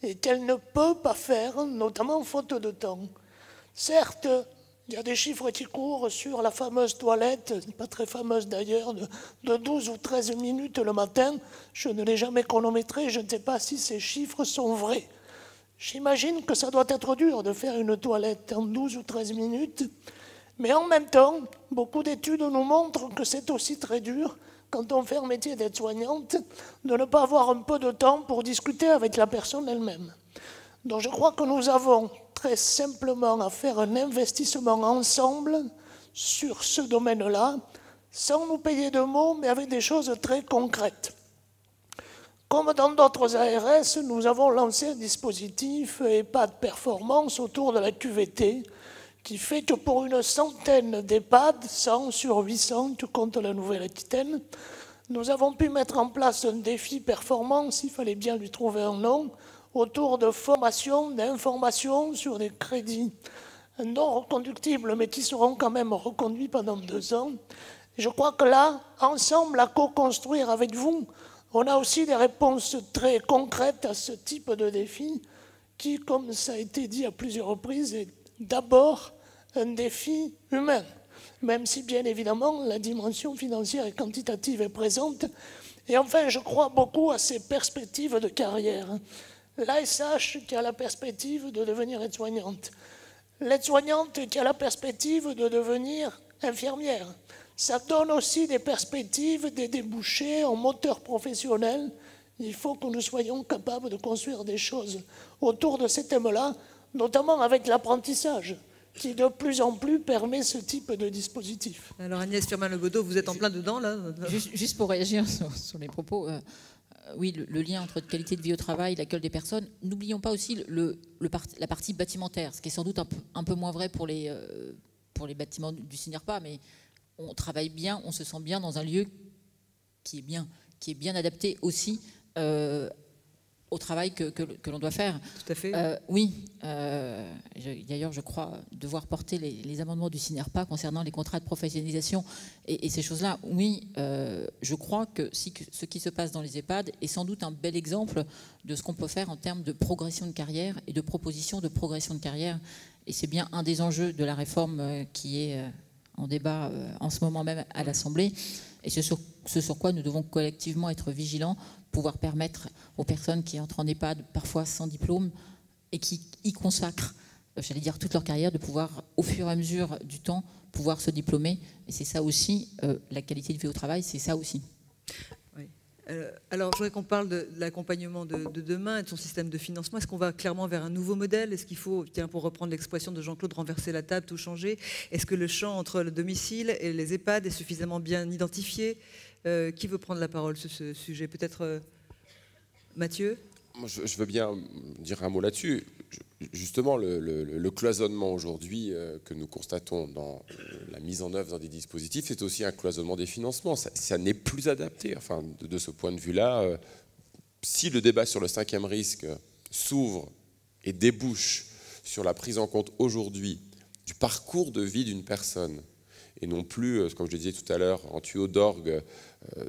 et qu'elle ne peut pas faire, notamment faute de temps. Certes, Il y a des chiffres qui courent sur la fameuse toilette, pas très fameuse d'ailleurs, de 12 ou 13 minutes le matin. Je ne l'ai jamais chronométré, je ne sais pas si ces chiffres sont vrais. J'imagine que ça doit être dur de faire une toilette en 12 ou 13 minutes, mais en même temps, beaucoup d'études nous montrent que c'est aussi très dur, quand on fait un métier d'aide-soignante, de ne pas avoir un peu de temps pour discuter avec la personne elle-même. Donc je crois que nous avons très simplement à faire un investissement ensemble sur ce domaine-là, sans nous payer de mots, mais avec des choses très concrètes. Comme dans d'autres ARS, nous avons lancé un dispositif EHPAD Performance autour de la QVT, qui fait que pour une centaine d'EHPAD, 100 sur 800, tu comptes la Nouvelle-Aquitaine, nous avons pu mettre en place un défi performance, il fallait bien lui trouver un nom, autour de formation, d'information sur des crédits non reconductibles, mais qui seront quand même reconduits pendant 2 ans. Et je crois que là, ensemble, à co-construire avec vous, on a aussi des réponses très concrètes à ce type de défi, qui, comme ça a été dit à plusieurs reprises, est d'abord un défi humain, même si bien évidemment la dimension financière et quantitative est présente. Et enfin, je crois beaucoup à ces perspectives de carrière. L'ASH qui a la perspective de devenir aide-soignante, l'aide-soignante qui a la perspective de devenir infirmière. Ça donne aussi des perspectives, des débouchés en moteur professionnel. Il faut que nous soyons capables de construire des choses autour de ces thèmes-là, notamment avec l'apprentissage, qui de plus en plus permet ce type de dispositif. Alors Agnès Firmin-Legodeau, vous êtes en plein dedans là. Juste pour réagir sur les propos, oui, le lien entre qualité de vie au travail, l'accueil des personnes. N'oublions pas aussi la partie bâtimentaire, ce qui est sans doute un peu moins vrai pour les bâtiments du CINERPA, mais on travaille bien, on se sent bien dans un lieu qui est bien adapté aussi au travail que l'on doit faire. Tout à fait. Oui, d'ailleurs, je crois devoir porter les amendements du CINERPA concernant les contrats de professionnalisation et ces choses-là. Oui, je crois que ce qui se passe dans les EHPAD est sans doute un bel exemple de ce qu'on peut faire en termes de progression de carrière et de proposition de progression de carrière. Et c'est bien un des enjeux de la réforme qui est en débat en ce moment même à l'Assemblée. Et ce sur quoi nous devons collectivement être vigilants, pouvoir permettre aux personnes qui entrent en EHPAD, parfois sans diplôme, et qui y consacrent, j'allais dire, toute leur carrière, de pouvoir, au fur et à mesure du temps, pouvoir se diplômer. Et c'est ça aussi, la qualité de vie au travail, c'est ça aussi. Oui. Alors, je voudrais qu'on parle de l'accompagnement de demain et de son système de financement. Est-ce qu'on va clairement vers un nouveau modèle? Est-ce qu'il faut, tiens, pour reprendre l'expression de Jean-Claude, renverser la table, tout changer? Est-ce que le champ entre le domicile et les EHPAD est suffisamment bien identifié? Qui veut prendre la parole sur ce sujet? Peut-être Mathieu? Moi, je veux bien dire un mot là-dessus. Justement, le cloisonnement aujourd'hui que nous constatons dans la mise en œuvre dans des dispositifs, c'est aussi un cloisonnement des financements. Ça n'est plus adapté. Enfin, de ce point de vue-là, si le débat sur le 5e risque s'ouvre et débouche sur la prise en compte aujourd'hui du parcours de vie d'une personne, et non plus, comme je le disais tout à l'heure, en tuyau d'orgue,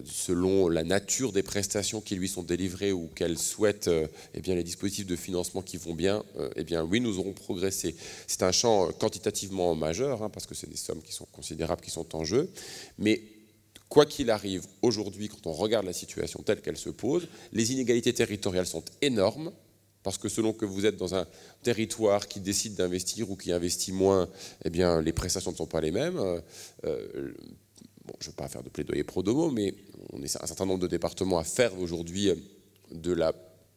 selon la nature des prestations qui lui sont délivrées ou qu'elle souhaite, eh bien, les dispositifs de financement qui vont bien, eh bien, oui, nous aurons progressé. C'est un champ quantitativement majeur, parce que c'est des sommes qui sont considérables, qui sont en jeu. Mais quoi qu'il arrive, aujourd'hui, quand on regarde la situation telle qu'elle se pose, les inégalités territoriales sont énormes. Parce que selon que vous êtes dans un territoire qui décide d'investir ou qui investit moins, eh bien, les prestations ne sont pas les mêmes. Bon, je ne veux pas faire de plaidoyer pro domo, mais on est un certain nombre de départements à faire aujourd'hui de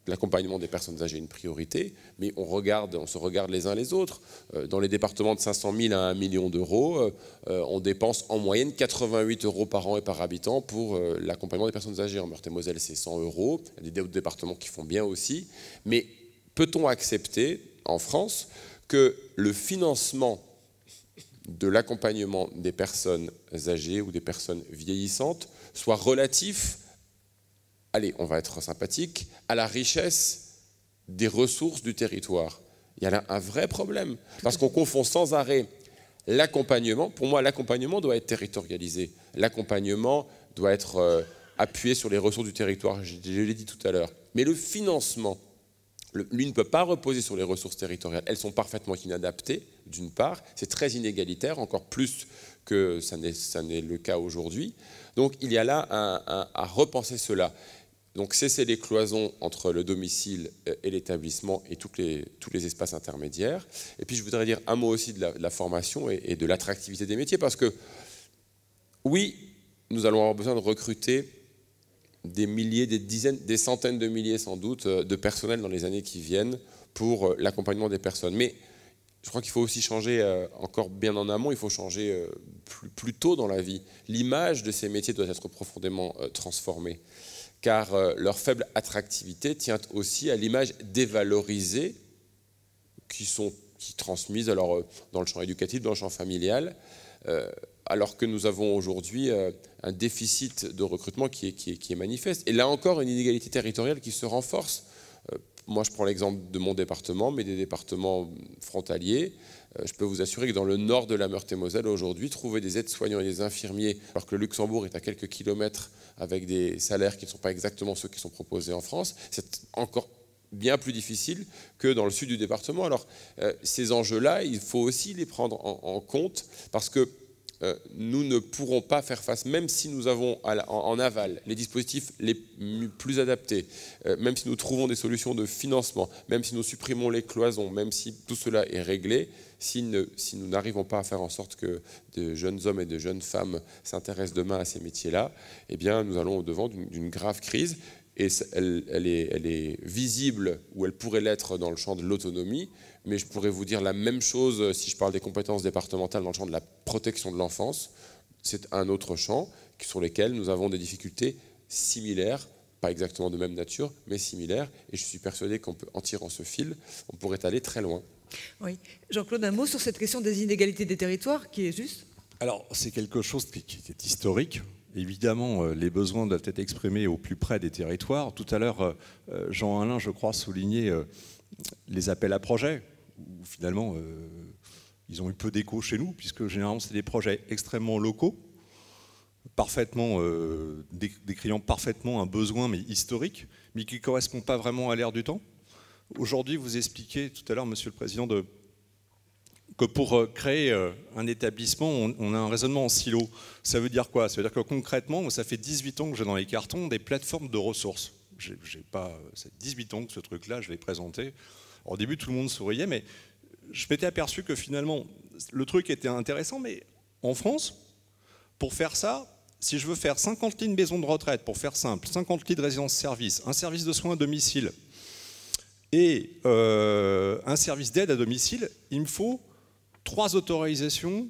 l'accompagnement des personnes âgées une priorité, mais on se regarde les uns les autres. Dans les départements de 500 000 à 1 million d'euros, on dépense en moyenne 88 € par an et par habitant pour l'accompagnement des personnes âgées. En Meurthe-et-Moselle, c'est 100 €. Il y a d'autres départements qui font bien aussi. Mais peut-on accepter, en France, que le financement de l'accompagnement des personnes âgées ou des personnes vieillissantes soit relatif, allez, on va être sympathique, à la richesse des ressources du territoire? Il y a là un vrai problème, parce qu'on confond sans arrêt l'accompagnement. Pour moi, l'accompagnement doit être territorialisé. L'accompagnement doit être appuyé sur les ressources du territoire, je l'ai dit tout à l'heure. Mais le financement Lui ne peut pas reposer sur les ressources territoriales. Elles sont parfaitement inadaptées, d'une part. C'est très inégalitaire, encore plus que ça n'est le cas aujourd'hui. Donc il y a là à repenser cela. Donc cesser les cloisons entre le domicile et l'établissement et tous les espaces intermédiaires. Et puis je voudrais dire un mot aussi de la formation et de l'attractivité des métiers, parce que oui, nous allons avoir besoin de recruter des milliers, des dizaines, des centaines de milliers sans doute de personnel dans les années qui viennent pour l'accompagnement des personnes. Mais je crois qu'il faut aussi changer encore bien en amont, il faut changer plus tôt dans la vie. L'image de ces métiers doit être profondément transformée, car leur faible attractivité tient aussi à l'image dévalorisée qui transmise alors, dans le champ éducatif, dans le champ familial, alors que nous avons aujourd'hui un déficit de recrutement qui est manifeste. Et là encore, une inégalité territoriale qui se renforce. Moi, je prends l'exemple de mon département, mais des départements frontaliers. Je peux vous assurer que dans le nord de la Meurthe-et-Moselle, aujourd'hui, trouver des aides-soignants et des infirmiers, alors que le Luxembourg est à quelques kilomètres avec des salaires qui ne sont pas exactement ceux qui sont proposés en France, c'est encore bien plus difficile que dans le sud du département. Alors, ces enjeux-là, il faut aussi les prendre en compte, parce que nous ne pourrons pas faire face, même si nous avons en aval les dispositifs les plus adaptés, même si nous trouvons des solutions de financement, même si nous supprimons les cloisons, même si tout cela est réglé, si nous n'arrivons pas à faire en sorte que de jeunes hommes et de jeunes femmes s'intéressent demain à ces métiers-là, eh bien, nous allons au-devant d'une grave crise. Et elle est visible, ou elle pourrait l'être dans le champ de l'autonomie, mais je pourrais vous dire la même chose si je parle des compétences départementales dans le champ de la protection de l'enfance. C'est un autre champ sur lequel nous avons des difficultés similaires, pas exactement de même nature, mais similaires, et je suis persuadé qu'en tirant ce fil, on pourrait aller très loin. Oui. Jean-Claude, un mot sur cette question des inégalités des territoires, qui est juste? Alors, c'est quelque chose qui est historique. Évidemment, les besoins doivent être exprimés au plus près des territoires. Tout à l'heure, Jean-Alain, je crois, soulignait les appels à projets, où finalement, ils ont eu peu d'écho chez nous, puisque généralement, c'est des projets extrêmement locaux, parfaitement, décriant parfaitement un besoin, mais historique, mais qui ne correspond pas vraiment à l'ère du temps. Aujourd'hui, vous expliquiez tout à l'heure, Monsieur le Président, que pour créer un établissement, on a un raisonnement en silo. Ça veut dire quoi? Ça veut dire que concrètement, ça fait 18 ans que j'ai dans les cartons des plateformes de ressources. C'est 18 ans que ce truc-là, je l'ai présenté. Au début, tout le monde souriait, mais je m'étais aperçu que finalement, le truc était intéressant, mais en France, pour faire ça, si je veux faire 50 lits de maison de retraite, pour faire simple, 50 lits de résidence-service, un service de soins à domicile et un service d'aide à domicile, il me faut 3 autorisations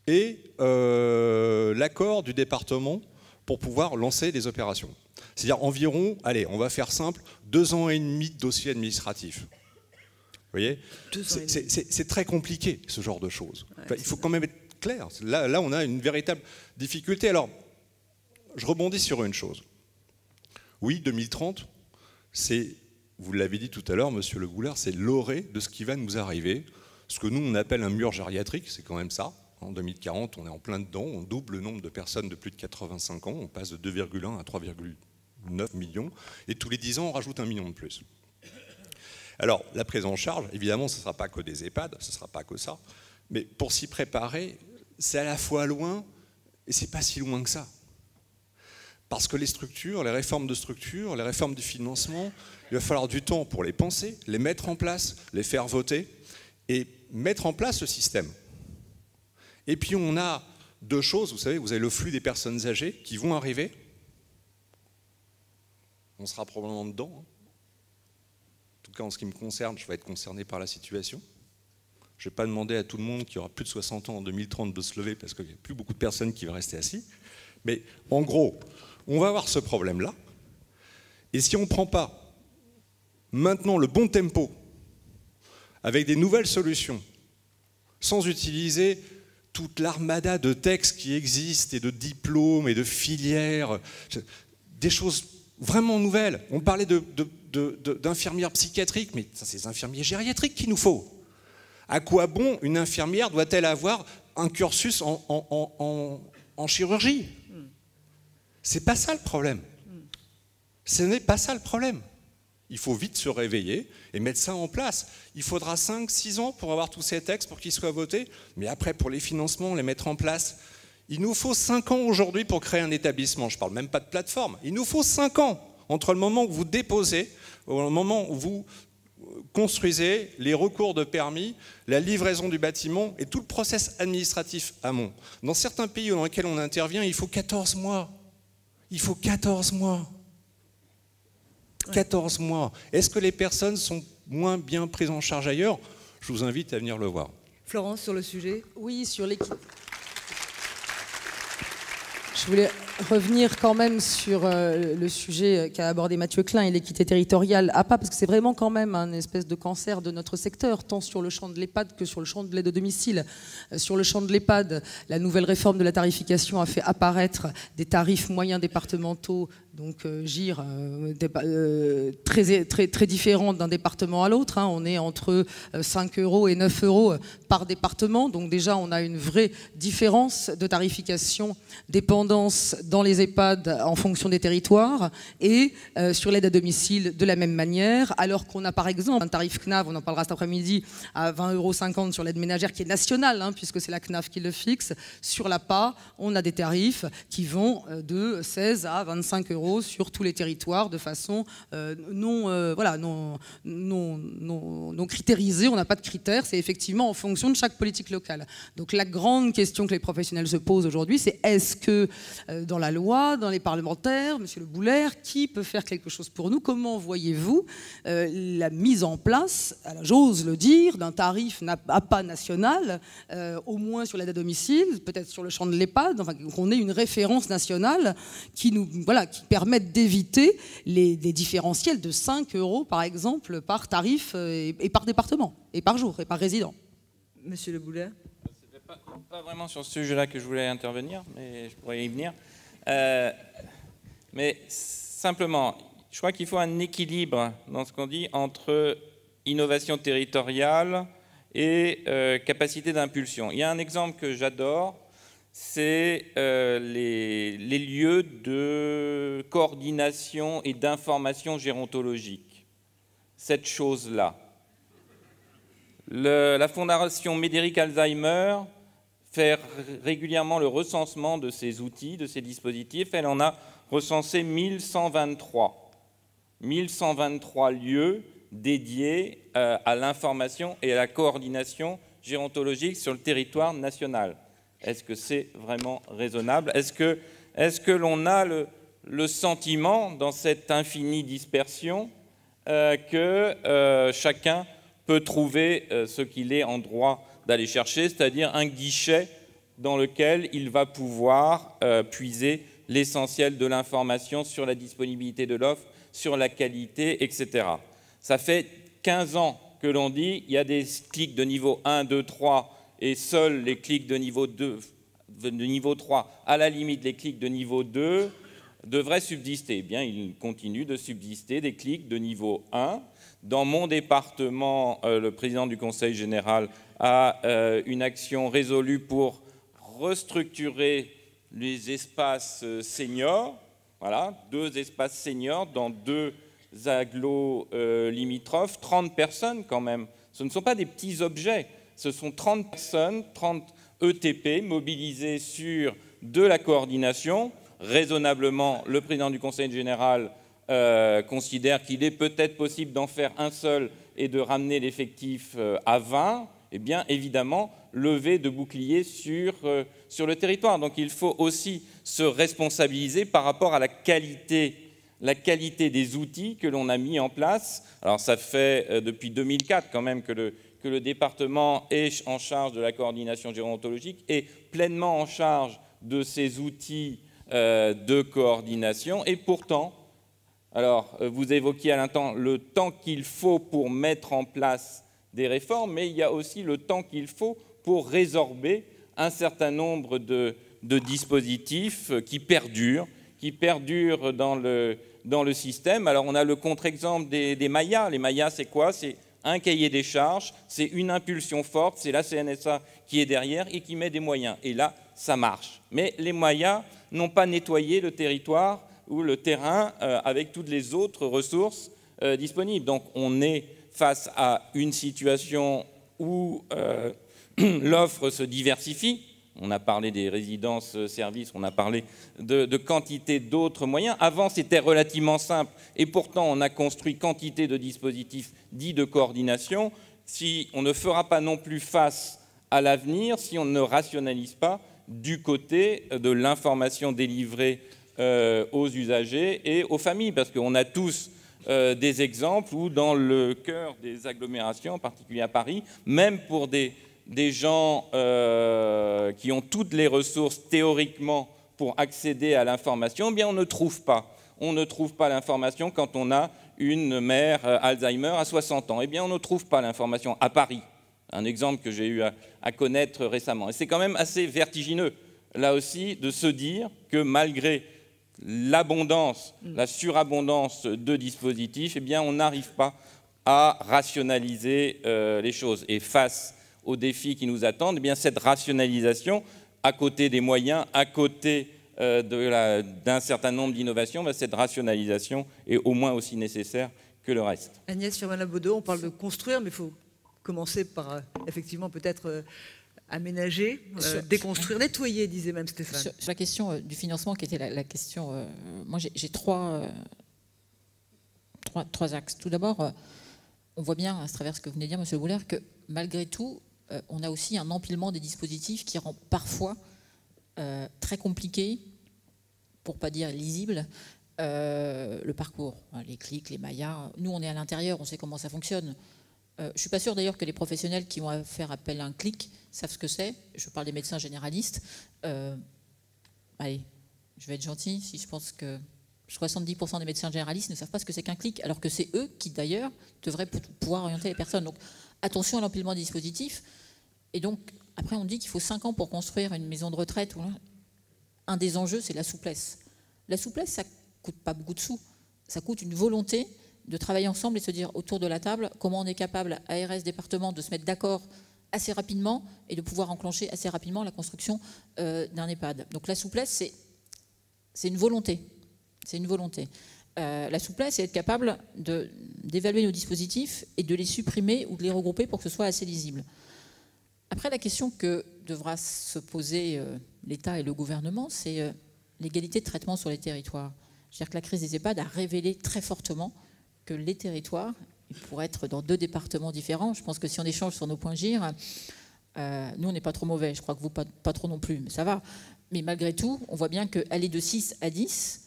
et l'accord du département pour pouvoir lancer les opérations. C'est-à-dire environ, allez, on va faire simple, 2 ans et demi de dossier administratif. Vous voyez, c'est très compliqué, ce genre de choses. Enfin, il faut quand même être clair. Là, on a une véritable difficulté. Alors, je rebondis sur une chose. Oui, 2030, c'est, vous l'avez dit tout à l'heure, Monsieur Le Goulard, c'est l'orée de ce qui va nous arriver. Ce que nous, on appelle un mur gériatrique, c'est quand même ça. En 2040, on est en plein dedans, on double le nombre de personnes de plus de 85 ans, on passe de 2,1 à 3,9 millions, et tous les 10 ans, on rajoute 1 million de plus. Alors, la prise en charge, évidemment, ce ne sera pas que des EHPAD, ce ne sera pas que ça, mais pour s'y préparer, c'est à la fois loin, et c'est pas si loin que ça. Parce que les structures, les réformes de structure, les réformes du financement, il va falloir du temps pour les penser, les mettre en place, les faire voter, et mettre en place ce système. Et puis on a 2 choses, vous savez, vous avez le flux des personnes âgées qui vont arriver. On sera probablement dedans. En tout cas, en ce qui me concerne, je vais être concerné par la situation. Je ne vais pas demander à tout le monde qui aura plus de 60 ans en 2030 de se lever parce qu'il n'y a plus beaucoup de personnes qui vont rester assis. Mais en gros, on va avoir ce problème-là. Et si on ne prend pas maintenant le bon tempo, avec des nouvelles solutions, sans utiliser toute l'armada de textes qui existent et de diplômes et de filières, des choses vraiment nouvelles. On parlait d'infirmières psychiatriques, mais c'est des infirmiers gériatriques qu'il nous faut. À quoi bon une infirmière doit-elle avoir un cursus en chirurgie? C'est pas ça le problème. Ce n'est pas ça le problème. Il faut vite se réveiller et mettre ça en place. Il faudra 5-6 ans pour avoir tous ces textes, pour qu'ils soient votés. Mais après, pour les financements, les mettre en place, il nous faut 5 ans aujourd'hui pour créer un établissement. Je ne parle même pas de plateforme. Il nous faut 5 ans entre le moment où vous déposez, au moment où vous construisez, les recours de permis, la livraison du bâtiment et tout le process administratif amont. Dans certains pays dans lesquels on intervient, il faut 14 mois. Il faut 14 mois. 14 mois. Est-ce que les personnes sont moins bien prises en charge ailleurs? Je vous invite à venir le voir. Florence, sur le sujet? Oui, sur l'équipe. Je voulais revenir quand même sur le sujet qu'a abordé Mathieu Klein et l'équité territoriale à pas, parce que c'est vraiment quand même un espèce de cancer de notre secteur, tant sur le champ de l'EHPAD que sur le champ de l'aide à domicile. Sur le champ de l'EHPAD, la nouvelle réforme de la tarification a fait apparaître des tarifs moyens départementaux, donc GIR, très différents d'un département à l'autre. On est entre 5 € et 9 € par département, donc déjà on a une vraie différence de tarification, dépendance dans les EHPAD en fonction des territoires, et sur l'aide à domicile de la même manière, alors qu'on a par exemple un tarif CNAV, on en parlera cet après-midi, à 20,50 € sur l'aide ménagère qui est nationale, puisque c'est la CNAV qui le fixe. Sur l'APA, on a des tarifs qui vont de 16 à 25 € sur tous les territoires de façon non critérisée. On n'a pas de critères, c'est effectivement en fonction de chaque politique locale. Donc la grande question que les professionnels se posent aujourd'hui, c'est est-ce que dans la loi, dans les parlementaires, Monsieur Le Boulher, qui peut faire quelque chose pour nous? Comment voyez-vous la mise en place, j'ose le dire, d'un tarif APA national, au moins sur l'aide à domicile, peut-être sur le champ de l'EHPAD, enfin, qu'on ait une référence nationale qui permette d'éviter les différentiels de 5 € par exemple par tarif et par département, et par jour, et par résident. Monsieur Le Boulher? C'était pas vraiment sur ce sujet-là que je voulais intervenir, mais je pourrais y venir. Mais simplement, je crois qu'il faut un équilibre dans ce qu'on dit entre innovation territoriale et capacité d'impulsion. Il y a un exemple que j'adore, c'est les lieux de coordination et d'information gérontologique. Cette chose-là. La Fondation Médéric Alzheimer fait régulièrement le recensement de ces outils, de ces dispositifs. Elle en a recensé 1123. 1123 lieux dédiés à l'information et à la coordination gérontologique sur le territoire national. Est-ce que c'est vraiment raisonnable? Est-ce que l'on a le sentiment, dans cette infinie dispersion, que chacun peut trouver ce qu'il est en droit d'aller chercher, c'est-à-dire un guichet dans lequel il va pouvoir puiser l'essentiel de l'information sur la disponibilité de l'offre, sur la qualité, etc. Ça fait 15 ans que l'on dit qu'il y a des clics de niveau 1, 2, 3, et seuls les clics de niveau 2, de niveau 3, à la limite les clics de niveau 2, devraient subsister. Eh bien, il continue de subsister des clics de niveau 1. Dans mon département, le président du Conseil général a une action résolue pour restructurer les espaces seniors. Voilà, 2 espaces seniors dans 2 agglos limitrophes, 30 personnes quand même. Ce ne sont pas des petits objets, ce sont 30 personnes, 30 ETP mobilisés sur de la coordination. Raisonnablement, le président du Conseil général considère qu'il est peut-être possible d'en faire un seul et de ramener l'effectif à 20, eh bien évidemment, lever de boucliers sur le territoire. Donc il faut aussi se responsabiliser par rapport à la qualité des outils que l'on a mis en place. Alors ça fait depuis 2004 quand même que le département est en charge de la coordination gérontologique et pleinement en charge de ces outils de coordination. Et pourtant, alors vous évoquiez à l'instant le temps qu'il faut pour mettre en place des réformes, mais il y a aussi le temps qu'il faut pour résorber un certain nombre de dispositifs qui perdurent dans le système. Alors on a le contre-exemple des Mayas. Les Mayas, c'est quoi? C'est un cahier des charges, c'est une impulsion forte, c'est la CNSA qui est derrière et qui met des moyens. Et là, ça marche. Mais les Mayas n'ont pas nettoyé le territoire ou le terrain avec toutes les autres ressources disponibles. Donc on est face à une situation où l'offre se diversifie. On a parlé des résidences-services, on a parlé de quantité d'autres moyens. Avant, c'était relativement simple, et pourtant, on a construit quantité de dispositifs dits de coordination. Si on ne fera pas non plus face à l'avenir, si on ne rationalise pas du côté de l'information délivrée aux usagers et aux familles, parce qu'on a tous des exemples où, dans le cœur des agglomérations, en particulier à Paris, même pour des gens qui ont toutes les ressources théoriquement pour accéder à l'information, eh bien on ne trouve pas. On ne trouve pas l'information quand on a une mère Alzheimer à 60 ans. Eh bien on ne trouve pas l'information à Paris. Un exemple que j'ai eu à connaître récemment. Et c'est quand même assez vertigineux, là aussi, de se dire que malgré l'abondance, la surabondance de dispositifs, eh bien on n'arrive pas à rationaliser les choses. Et face aux défis qui nous attendent, eh bien cette rationalisation, à côté des moyens, à côté d'un certain nombre d'innovations, cette rationalisation est au moins aussi nécessaire que le reste. Agnès Firmin-Labaudot, on parle de construire, mais il faut commencer par effectivement peut-être aménager, déconstruire, nettoyer, disait même Stéphane. Sur la question du financement, qui était la question, moi j'ai trois axes. Tout d'abord, on voit bien, à travers ce que vous venez de dire, M. Bouler, que malgré tout, on a aussi un empilement des dispositifs qui rend parfois très compliqué, pour ne pas dire lisible, le parcours. Les clics, les Maya. Nous, on est à l'intérieur, on sait comment ça fonctionne. Je ne suis pas sûre d'ailleurs que les professionnels qui vont faire appel à un clic savent ce que c'est. Je parle des médecins généralistes. Allez, je vais être gentil si je pense que 70% des médecins généralistes ne savent pas ce que c'est qu'un clic, alors que c'est eux qui d'ailleurs devraient pouvoir orienter les personnes. Donc attention à l'empilement des dispositifs. Et donc après on dit qu'il faut 5 ans pour construire une maison de retraite. Un des enjeux, c'est la souplesse. La souplesse, ça ne coûte pas beaucoup de sous. Ça coûte une volonté de travailler ensemble et se dire autour de la table comment on est capable, ARS, département, de se mettre d'accord assez rapidement et de pouvoir enclencher assez rapidement la construction d'un EHPAD. Donc la souplesse, c'est une volonté. C'est une volonté. La souplesse, c'est être capable d'évaluer nos dispositifs et de les supprimer ou de les regrouper pour que ce soit assez lisible. Après, la question que devra se poser l'État et le gouvernement, c'est l'égalité de traitement sur les territoires. C'est-à-dire que la crise des EHPAD a révélé très fortement que les territoires, pour être dans 2 départements différents, je pense que si on échange sur nos points GIR, nous on n'est pas trop mauvais, je crois que vous pas trop non plus, mais ça va. Mais malgré tout, on voit bien qu'aller de 6 à 10,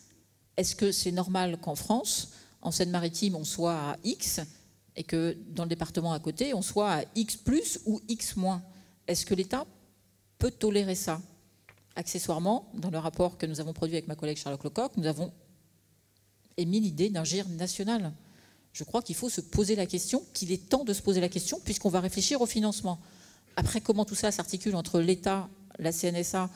est-ce que c'est normal qu'en France, en Seine-Maritime, on soit à X et que dans le département à côté, on soit à X plus ou X moins? Est-ce que l'État peut tolérer ça? Accessoirement, dans le rapport que nous avons produit avec ma collègue Charlotte Lecoq, nous avons émis l'idée d'un GIR national. Je crois qu'il faut se poser la question, qu'il est temps de se poser la question, puisqu'on va réfléchir au financement. Après, comment tout ça s'articule entre l'État, la CNSA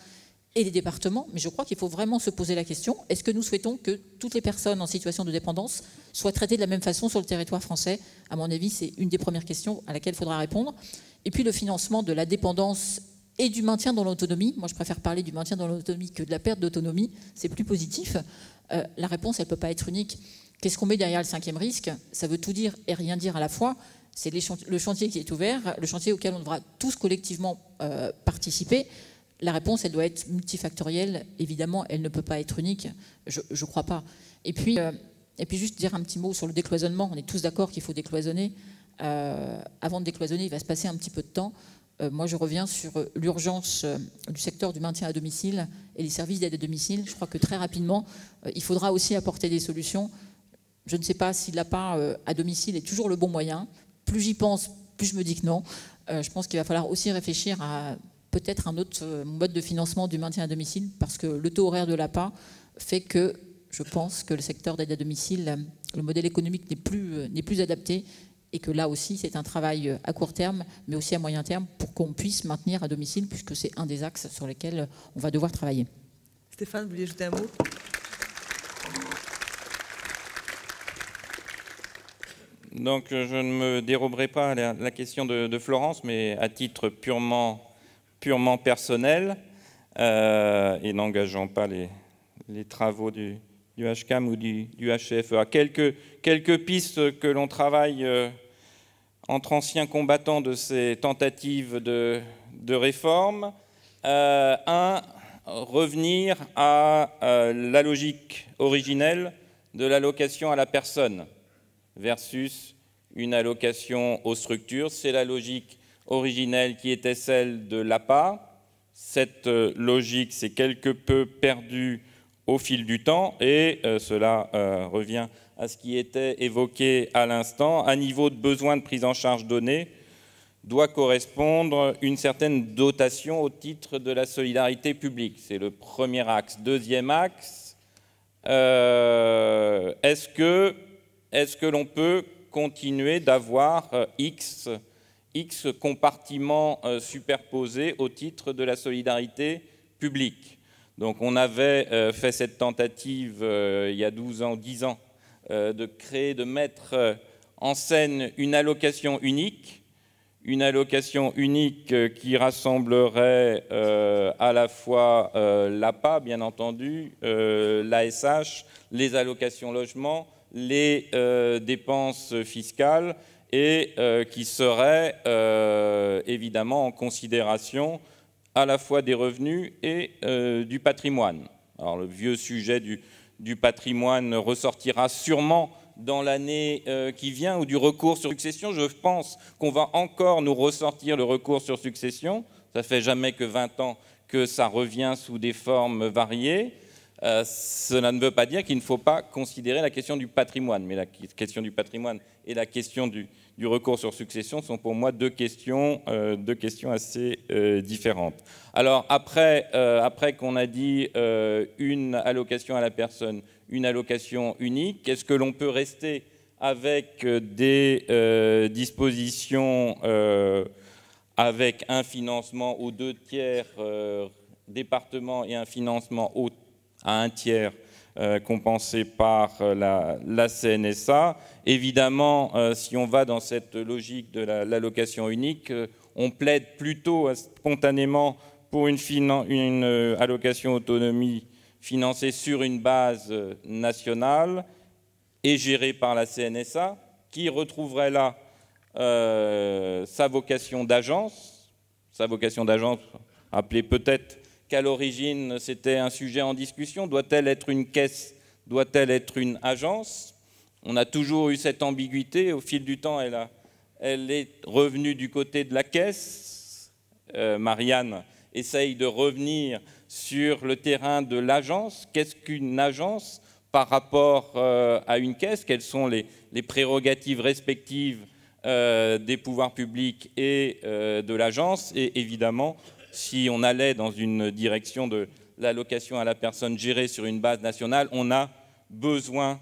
et les départements? Mais je crois qu'il faut vraiment se poser la question, est-ce que nous souhaitons que toutes les personnes en situation de dépendance soient traitées de la même façon sur le territoire français? À mon avis, c'est une des premières questions à laquelle il faudra répondre. Et puis le financement de la dépendance et du maintien dans l'autonomie. Moi, je préfère parler du maintien dans l'autonomie que de la perte d'autonomie. C'est plus positif. La réponse, elle ne peut pas être unique. Qu'est-ce qu'on met derrière le 5e risque? Ça veut tout dire et rien dire à la fois. C'est le chantier qui est ouvert, le chantier auquel on devra tous collectivement participer. La réponse, elle doit être multifactorielle. Évidemment, elle ne peut pas être unique. Je ne crois pas. Et puis, juste dire un petit mot sur le décloisonnement. On est tous d'accord qu'il faut décloisonner. Avant de décloisonner, il va se passer un petit peu de temps. Moi, je reviens sur l'urgence du secteur du maintien à domicile et les services d'aide à domicile. Je crois que très rapidement, il faudra aussi apporter des solutions. Je ne sais pas si l'appât à domicile est toujours le bon moyen. Plus j'y pense, plus je me dis que non. Je pense qu'il va falloir aussi réfléchir à peut-être un autre mode de financement du maintien à domicile, parce que le taux horaire de l'appât fait que je pense que le secteur d'aide à domicile, le modèle économique n'est plus adapté, et que là aussi, c'est un travail à court terme, mais aussi à moyen terme, pour qu'on puisse maintenir à domicile, puisque c'est un des axes sur lesquels on va devoir travailler. Stéphane, vous vouliez ajouter un mot? Donc, je ne me déroberai pas à la question de Florence, mais à titre purement personnel, et n'engageant pas les travaux du HCAM ou du HCFEA. Quelques pistes que l'on travaille entre anciens combattants de ces tentatives de réforme. Revenir à la logique originelle de l'allocation à la personne versus une allocation aux structures. C'est la logique originelle qui était celle de l'APA. Cette logique s'est quelque peu perdue au fil du temps et cela revient à ce qui était évoqué à l'instant. À niveau de besoin de prise en charge donnée, doit correspondre une certaine dotation au titre de la solidarité publique. C'est le premier axe. Deuxième axe, est-ce que l'on peut continuer d'avoir X compartiments superposés au titre de la solidarité publique? Donc on avait fait cette tentative il y a 10 ans, de mettre en scène une allocation unique qui rassemblerait à la fois l'APA, bien entendu, l'ASH, les allocations logement, les dépenses fiscales et qui serait évidemment en considération à la fois des revenus et du patrimoine. Alors le vieux sujet du patrimoine ressortira sûrement dans l'année qui vient, ou du recours sur succession. Je pense qu'on va encore nous ressortir le recours sur succession. Ça fait jamais que 20 ans que ça revient sous des formes variées. Cela ne veut pas dire qu'il ne faut pas considérer la question du patrimoine, mais la question du patrimoine et la question du recours sur succession sont pour moi deux questions assez différentes. Alors après qu'on a dit une allocation à la personne, une allocation unique, est-ce que l'on peut rester avec des dispositions avec un financement aux 2 tiers département et un financement à 1 tiers compensé par la CNSA. Évidemment, si on va dans cette logique de l'allocation unique, on plaide plutôt spontanément pour une allocation autonomie financée sur une base nationale et gérée par la CNSA, qui retrouverait là sa vocation d'agence. Sa vocation d'agence, appelée peut-être qu'à l'origine, c'était un sujet en discussion. Doit-elle être une caisse? Doit-elle être une agence? On a toujours eu cette ambiguïté. Au fil du temps, elle est revenue du côté de la caisse. Marianne essaye de revenir sur le terrain de l'agence. Qu'est-ce qu'une agence par rapport à une caisse? Quelles sont les prérogatives respectives des pouvoirs publics et de l'agence? Et évidemment, si on allait dans une direction de l'allocation à la personne gérée sur une base nationale, on a besoin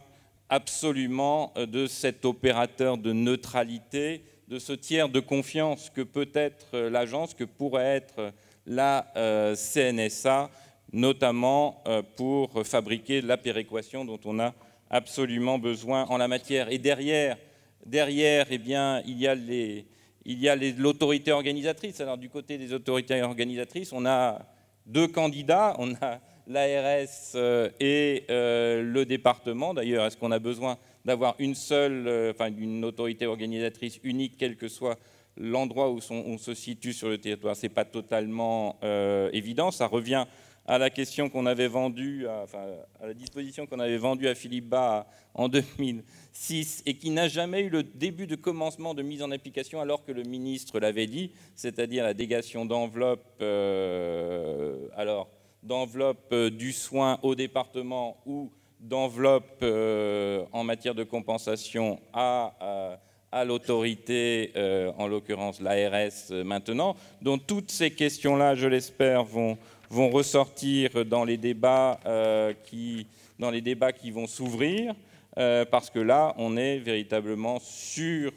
absolument de cet opérateur de neutralité, de ce tiers de confiance que peut être l'agence, que pourrait être la CNSA, notamment pour fabriquer la péréquation dont on a absolument besoin en la matière. Et derrière eh bien, il y a l'autorité organisatrice. Alors du côté des autorités organisatrices, on a 2 candidats, on a l'ARS et le département. D'ailleurs, est-ce qu'on a besoin d'avoir une autorité organisatrice unique, quel que soit l'endroit où on se situe sur le territoire? Ce n'est pas totalement évident. Ça revient à la question qu'on avait vendue, à la disposition qu'on avait vendue à Philippe Bas en 2006 et qui n'a jamais eu le début de commencement de mise en application alors que le ministre l'avait dit, c'est-à-dire la délégation d'enveloppe du soin au département ou d'enveloppe en matière de compensation à l'autorité, en l'occurrence l'ARS maintenant. Donc toutes ces questions-là, je l'espère, vont ressortir dans les débats qui vont s'ouvrir, parce que là, on est véritablement sur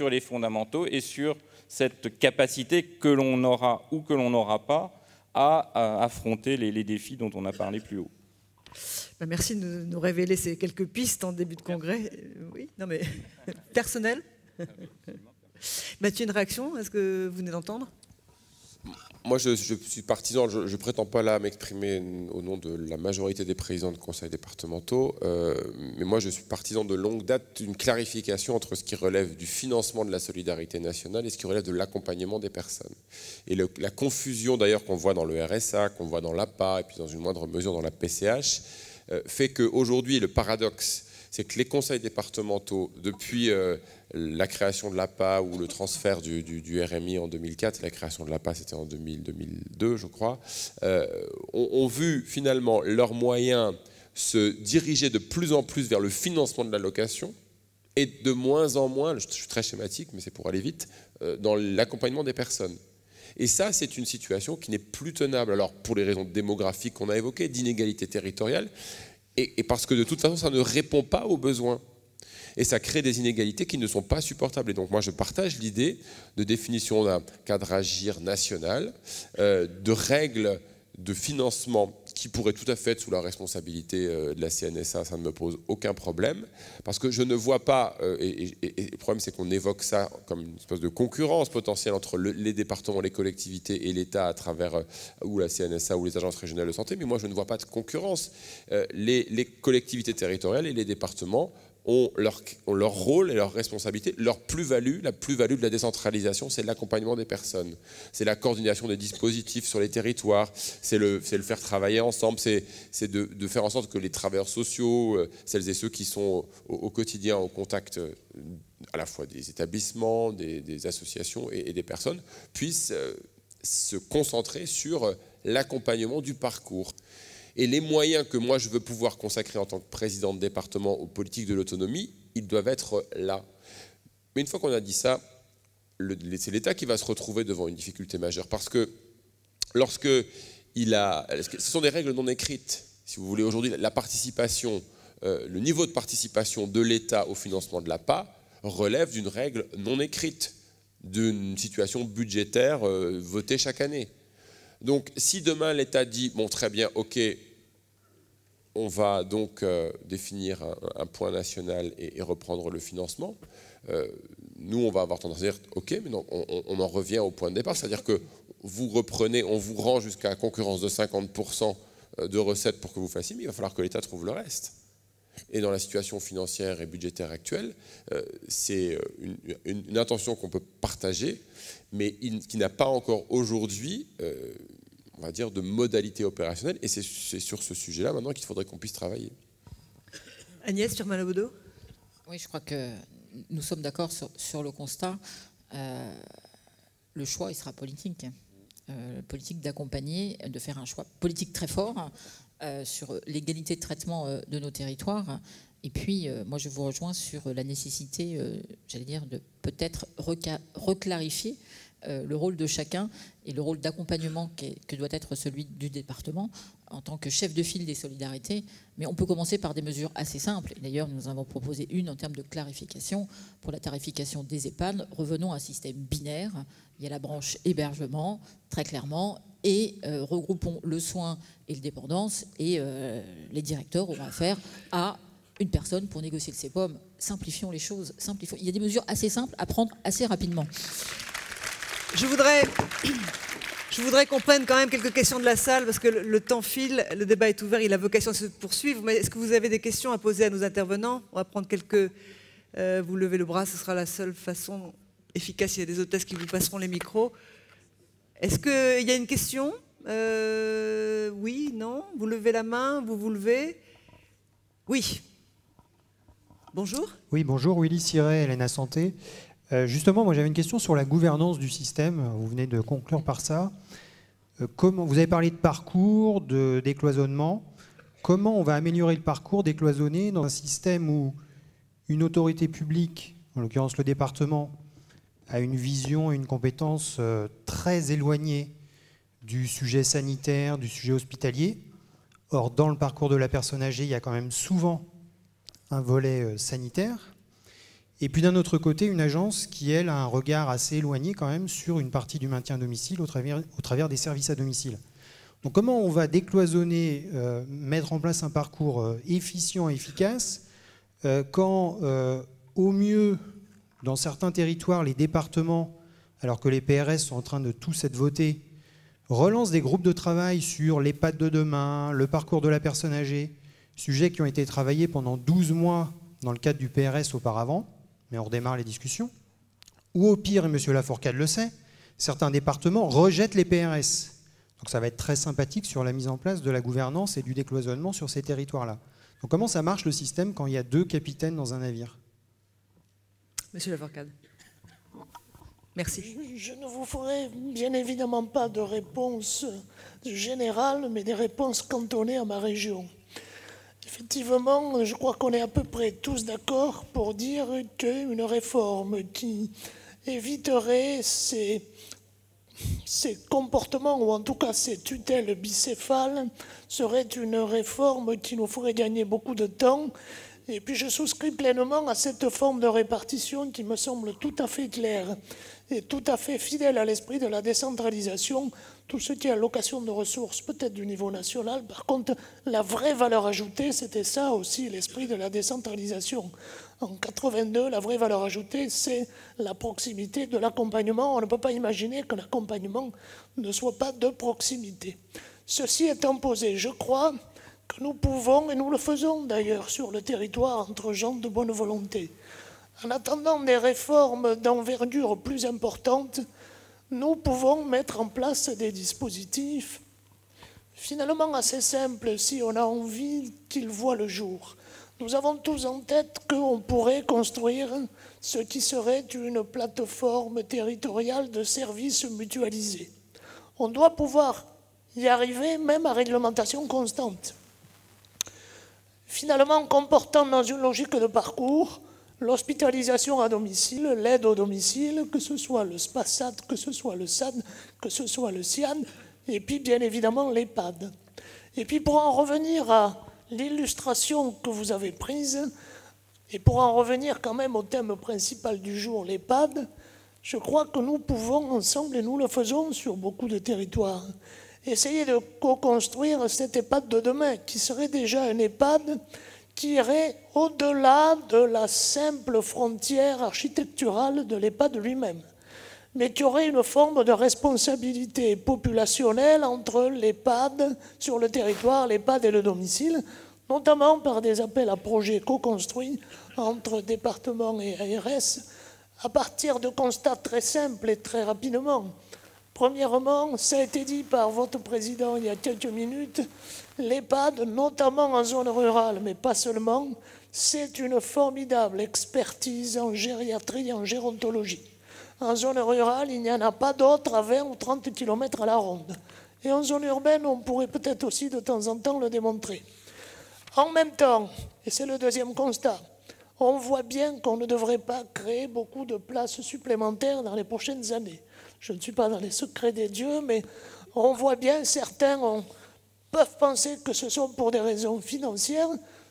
les fondamentaux et sur cette capacité que l'on aura ou que l'on n'aura pas à affronter les défis dont on a parlé plus haut. Merci de nous révéler ces quelques pistes en début de congrès. Oui, non mais personnel. Mathieu, une réaction? Est-ce que vous venez d'entendre? Moi, je suis partisan, je ne prétends pas là m'exprimer au nom de la majorité des présidents de conseils départementaux, mais moi, je suis partisan de longue date d'une clarification entre ce qui relève du financement de la solidarité nationale et ce qui relève de l'accompagnement des personnes. Et la confusion, d'ailleurs, qu'on voit dans le RSA, qu'on voit dans l'APA, et puis dans une moindre mesure dans la PCH, fait qu'aujourd'hui, le paradoxe, c'est que les conseils départementaux, depuis la création de l'APA ou le transfert du RMI en 2004, la création de l'APA c'était en 2002 je crois, ont vu finalement leurs moyens se diriger de plus en plus vers le financement de l'allocation et de moins en moins, je suis très schématique mais c'est pour aller vite, dans l'accompagnement des personnes. Et ça, c'est une situation qui n'est plus tenable. Alors pour les raisons démographiques qu'on a évoquées, d'inégalité territoriale, et parce que de toute façon, ça ne répond pas aux besoins. Et ça crée des inégalités qui ne sont pas supportables. Et donc moi, je partage l'idée de définition d'un cadre à agir national, de règles de financement qui pourraient tout à fait être sous la responsabilité de la CNSA, ça ne me pose aucun problème, parce que je ne vois pas, et le problème c'est qu'on évoque ça comme une espèce de concurrence potentielle entre les départements, les collectivités et l'État à travers ou la CNSA ou les agences régionales de santé, mais moi je ne vois pas de concurrence. Les collectivités territoriales et les départements ont leur rôle et leur responsabilité, leur plus-value, la plus-value de la décentralisation, c'est l'accompagnement des personnes, c'est la coordination des dispositifs sur les territoires, c'est le faire travailler ensemble, c'est de faire en sorte que les travailleurs sociaux, celles et ceux qui sont au quotidien au contact à la fois des établissements, des associations et des personnes, puissent se concentrer sur l'accompagnement du parcours. Et les moyens que moi je veux pouvoir consacrer en tant que président de département aux politiques de l'autonomie, ils doivent être là. Mais une fois qu'on a dit ça, c'est l'État qui va se retrouver devant une difficulté majeure. Parce que ce sont des règles non écrites. Si vous voulez, aujourd'hui, la participation, le niveau de participation de l'État au financement de l'APA relève d'une règle non écrite, d'une situation budgétaire votée chaque année. Donc, si demain l'État dit, bon, très bien, ok, on va donc définir un point national et reprendre le financement, nous, on va avoir tendance à dire, ok, mais non, on en revient au point de départ, c'est-à-dire que vous reprenez, on vous rend jusqu'à la concurrence de 50% de recettes pour que vous fassiez, mais il va falloir que l'État trouve le reste. Et dans la situation financière et budgétaire actuelle, c'est une intention qu'on peut partager, mais qui n'a pas encore aujourd'hui, on va dire, de modalité opérationnelle. Et c'est sur ce sujet-là maintenant qu'il faudrait qu'on puisse travailler. Agnès Firmin-Lebaudot. Oui, je crois que nous sommes d'accord sur le constat. Le choix, il sera politique. Politique d'accompagner, de faire un choix politique très fort sur l'égalité de traitement de nos territoires. Et puis, moi, je vous rejoins sur la nécessité, j'allais dire, de peut-être reclarifier le rôle de chacun et le rôle d'accompagnement que doit être celui du département en tant que chef de file des solidarités. Mais on peut commencer par des mesures assez simples. Et d'ailleurs, nous avons proposé une en termes de clarification pour la tarification des EHPAD. Revenons à un système binaire. Il y a la branche hébergement, très clairement, et regroupons le soin et le dépendance, et les directeurs auront affaire à une personne pour négocier le CEPOM. Simplifions les choses. Simplifions. Il y a des mesures assez simples à prendre assez rapidement. Je voudrais qu'on prenne quand même quelques questions de la salle, parce que le temps file, le débat est ouvert, il a vocation à se poursuivre. Mais est-ce que vous avez des questions à poser à nos intervenants? On va prendre quelques... vous levez le bras, ce sera la seule façon efficace. Il y a des hôtesses qui vous passeront les micros. Est-ce qu'il y a une question? Oui, non? Vous levez la main, vous levez? Oui. Bonjour. Oui, bonjour, Willy Siret, LNA Santé. Justement, moi j'avais une question sur la gouvernance du système. Vous venez de conclure par ça. Vous avez parlé de parcours, de décloisonnement. Comment on va améliorer le parcours décloisonné dans un système où une autorité publique, en l'occurrence le département, a une vision et une compétence très éloignée du sujet sanitaire, du sujet hospitalier. Or, dans le parcours de la personne âgée, il y a quand même souvent un volet sanitaire. Et puis d'un autre côté, une agence qui, elle, a un regard assez éloigné quand même sur une partie du maintien à domicile au travers des services à domicile. Donc comment on va décloisonner, mettre en place un parcours efficient et efficace quand, au mieux, dans certains territoires, les départements, alors que les PRS sont en train de tous être votés, relance des groupes de travail sur l'EHPAD de demain, le parcours de la personne âgée, sujets qui ont été travaillés pendant 12 mois dans le cadre du PRS auparavant, mais on redémarre les discussions. Ou au pire, et M. Lafourcade le sait, certains départements rejettent les PRS. Donc ça va être très sympathique sur la mise en place de la gouvernance et du décloisonnement sur ces territoires-là. Donc comment ça marche le système quand il y a 2 capitaines dans un navire? Monsieur Lafourcade. Merci. Je ne vous ferai bien évidemment pas de réponse générale, mais des réponses cantonnées à ma région. Effectivement, je crois qu'on est à peu près tous d'accord pour dire qu'une réforme qui éviterait ces comportements, ou en tout cas ces tutelles bicéphales, serait une réforme qui nous ferait gagner beaucoup de temps. Et puis je souscris pleinement à cette forme de répartition qui me semble tout à fait claire et tout à fait fidèle à l'esprit de la décentralisation. Tout ce qui est allocation de ressources, peut-être du niveau national. Par contre, la vraie valeur ajoutée, c'était ça aussi, l'esprit de la décentralisation. En 82, la vraie valeur ajoutée, c'est la proximité de l'accompagnement. On ne peut pas imaginer que l'accompagnement ne soit pas de proximité. Ceci étant posé, je crois que nous pouvons, et nous le faisons d'ailleurs sur le territoire entre gens de bonne volonté, en attendant des réformes d'envergure plus importantes, nous pouvons mettre en place des dispositifs finalement assez simples si on a envie qu'ils voient le jour. Nous avons tous en tête qu'on pourrait construire ce qui serait une plateforme territoriale de services mutualisés. On doit pouvoir y arriver même à réglementation constante. Finalement, comportant dans une logique de parcours, l'hospitalisation à domicile, l'aide au domicile, que ce soit le SPASAD, que ce soit le SAD, que ce soit le SIAD, et puis bien évidemment l'EHPAD. Et puis pour en revenir à l'illustration que vous avez prise, et pour en revenir quand même au thème principal du jour, l'EHPAD, je crois que nous pouvons ensemble, et nous le faisons sur beaucoup de territoires, essayer de co-construire cet EHPAD de demain, qui serait déjà un EHPAD qui irait au-delà de la simple frontière architecturale de l'EHPAD lui-même, mais qui aurait une forme de responsabilité populationnelle entre l'EHPAD sur le territoire, l'EHPAD et le domicile, notamment par des appels à projets co-construits entre départements et ARS, à partir de constats très simples et très rapidement. Premièrement, ça a été dit par votre président il y a quelques minutes, l'EHPAD, notamment en zone rurale, mais pas seulement, c'est une formidable expertise en gériatrie et en gérontologie. En zone rurale, il n'y en a pas d'autres à 20 ou 30 km à la ronde. Et en zone urbaine, on pourrait peut-être aussi de temps en temps le démontrer. En même temps, et c'est le deuxième constat, on voit bien qu'on ne devrait pas créer beaucoup de places supplémentaires dans les prochaines années. Je ne suis pas dans les secrets des dieux, mais on voit bien, certains peuvent penser que ce sont pour des raisons financières.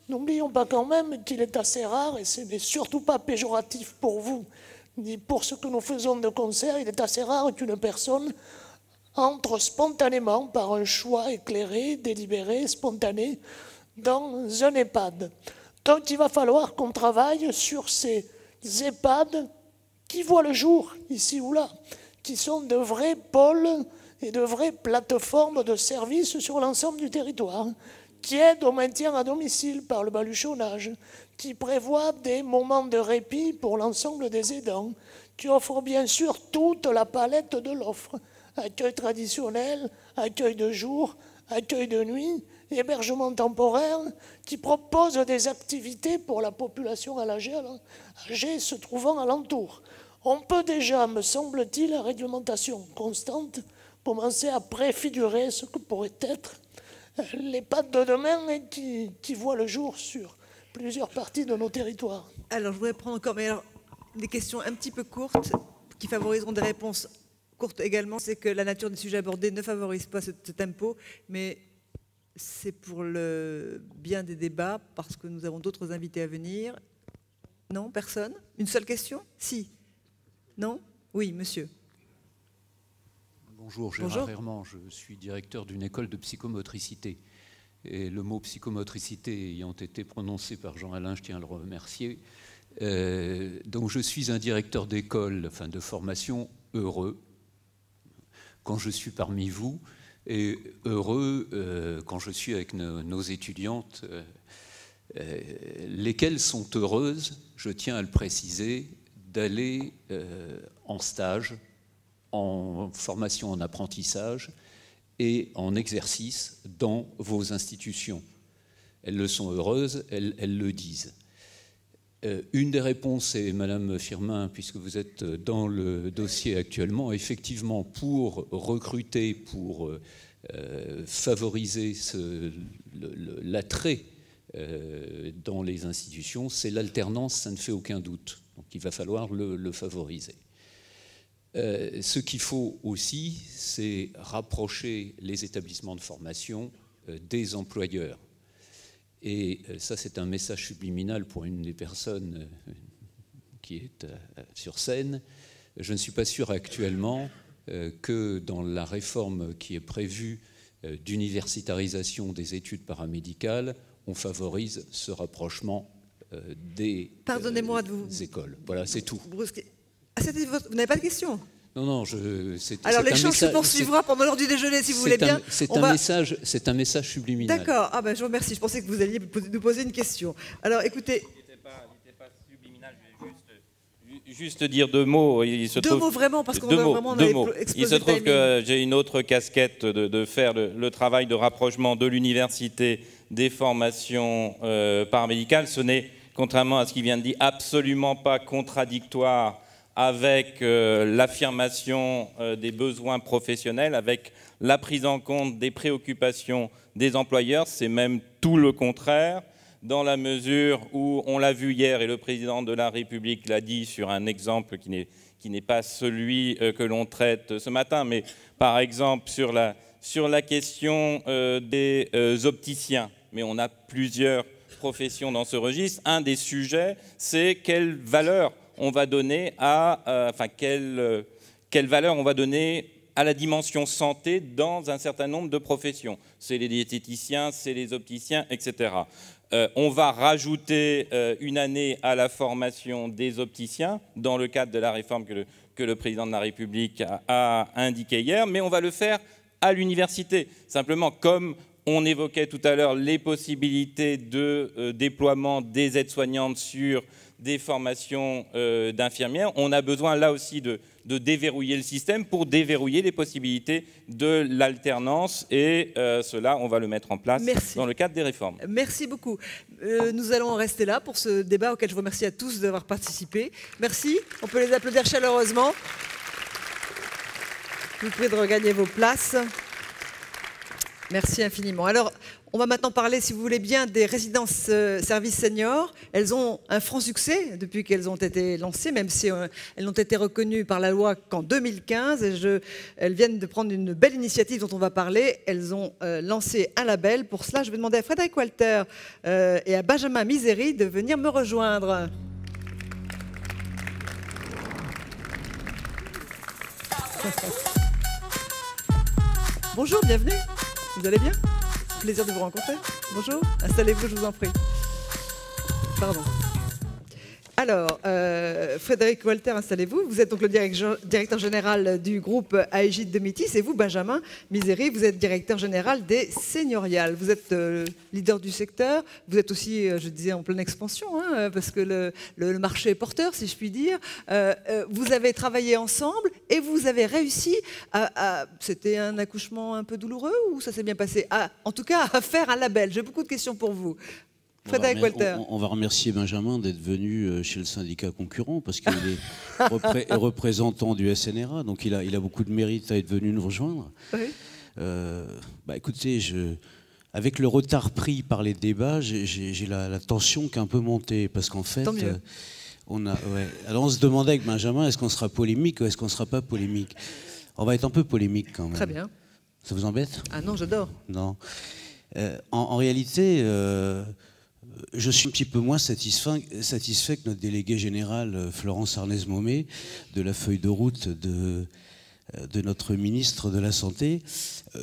N'oublions pas quand même qu'il est assez rare, et ce n'est surtout pas péjoratif pour vous, ni pour ce que nous faisons de concert, il est assez rare qu'une personne entre spontanément, par un choix éclairé, délibéré, spontané, dans un EHPAD. Donc il va falloir qu'on travaille sur ces EHPAD qui voient le jour, ici ou là, qui sont de vrais pôles et de vraies plateformes de services sur l'ensemble du territoire, qui aident au maintien à domicile par le baluchonnage, qui prévoient des moments de répit pour l'ensemble des aidants, qui offrent bien sûr toute la palette de l'offre, accueil traditionnel, accueil de jour, accueil de nuit, hébergement temporaire, qui proposent des activités pour la population âgée se trouvant alentour. On peut déjà, me semble-t-il, à réglementation constante, commencer à préfigurer ce que pourrait être l'EHPAD de demain et qui voit le jour sur plusieurs parties de nos territoires. Alors, je voudrais prendre encore des questions un petit peu courtes qui favoriseront des réponses courtes également. C'est que la nature des sujets abordés ne favorise pas ce tempo, mais c'est pour le bien des débats, parce que nous avons d'autres invités à venir. Non, personne? Une seule question? Si. Non? Oui, monsieur. Bonjour, Gérard Herman, je suis directeur d'une école de psychomotricité. Et le mot psychomotricité ayant été prononcé par Jean-Alain, je tiens à le remercier. Donc je suis un directeur d'école, enfin de formation heureux, quand je suis parmi vous et heureux quand je suis avec nos étudiantes, lesquelles sont heureuses, je tiens à le préciser, d'aller en stage, en formation en apprentissage et en exercice dans vos institutions. Elles le sont heureuses, elles le disent. Une des réponses, et Madame Firmin, puisque vous êtes dans le dossier actuellement, effectivement, pour recruter, pour favoriser l'attrait dans les institutions, c'est l'alternance, ça ne fait aucun doute. Donc il va falloir le favoriser. Ce qu'il faut aussi, c'est rapprocher les établissements de formation des employeurs. Et ça, c'est un message subliminal pour une des personnes qui est sur scène. Je ne suis pas sûr actuellement que dans la réforme qui est prévue d'universitarisation des études paramédicales, on favorise ce rapprochement des écoles. Voilà, c'est tout. Ah, vous n'avez pas de questions? Non, non, alors l'échange se poursuivra pendant l'heure du déjeuner, si vous voulez bien. C'est un message subliminal. D'accord, ah ben, je vous remercie. Je pensais que vous alliez nous poser une question. Alors écoutez... Il n'était pas subliminal, je vais juste dire deux mots. Deux mots vraiment, parce qu'on va vraiment exploser. Il se trouve que j'ai une autre casquette de faire le travail de rapprochement de l'université des formations paramédicales. Ce n'est, contrairement à ce qui vient de dire, absolument pas contradictoire avec l'affirmation des besoins professionnels, avec la prise en compte des préoccupations des employeurs. C'est même tout le contraire, dans la mesure où, on l'a vu hier, et le président de la République l'a dit sur un exemple qui n'est pas celui que l'on traite ce matin, mais par exemple sur la question des opticiens. Mais on a plusieurs professions dans ce registre. Un des sujets, c'est quelle valeur on va donner quelle valeur on va donner à la dimension santé dans un certain nombre de professions. C'est les diététiciens, c'est les opticiens, etc. On va rajouter une année à la formation des opticiens dans le cadre de la réforme que le président de la République a indiqué hier, mais on va le faire à l'université. Simplement, comme on évoquait tout à l'heure les possibilités de déploiement des aides-soignantes sur des formations d'infirmières, on a besoin là aussi de déverrouiller le système pour déverrouiller les possibilités de l'alternance et cela, on va le mettre en place dans le cadre des réformes. Merci beaucoup. Nous allons rester là pour ce débat auquel je vous remercie à tous d'avoir participé. Merci. On peut les applaudir chaleureusement. Vous pouvez regagner vos places. Merci infiniment. Alors, on va maintenant parler, si vous voulez bien, des résidences services seniors. Elles ont un franc succès depuis qu'elles ont été lancées, même si elles n'ont été reconnues par la loi qu'en 2015. Et elles viennent de prendre une belle initiative dont on va parler. Elles ont lancé un label. Pour cela, je vais demander à Frédéric Walter et à Benjamin Misery de venir me rejoindre. Bonjour, bienvenue. Vous allez bien? Plaisir de vous rencontrer. Bonjour, installez-vous, je vous en prie. Pardon. Alors, Frédéric Walter, installez-vous. Vous êtes donc le directeur général du groupe à égide de Métis. Et vous, Benjamin Misery, vous êtes directeur général des Senioriales. Vous êtes leader du secteur. Vous êtes aussi, je disais, en pleine expansion, hein, parce que le marché est porteur, si je puis dire. Vous avez travaillé ensemble et vous avez réussi à c'était un accouchement un peu douloureux ou ça s'est bien passé? En tout cas, à faire un label. J'ai beaucoup de questions pour vous. Frédéric Walter. On va remercier Benjamin d'être venu chez le syndicat concurrent parce qu'il est représentant du SNRA, donc il a beaucoup de mérite à être venu nous rejoindre. Oui. Écoutez, avec le retard pris par les débats, j'ai la tension qui a un peu monté parce qu'en fait, alors on se demandait avec Benjamin, est-ce qu'on sera polémique ou est-ce qu'on ne sera pas polémique? On va être un peu polémique quand même. Très bien. Ça vous embête? Ah non, j'adore. Non. En réalité... je suis un petit peu moins satisfait que notre déléguée générale Florence Arnez-Momé de la feuille de route de notre ministre de la Santé,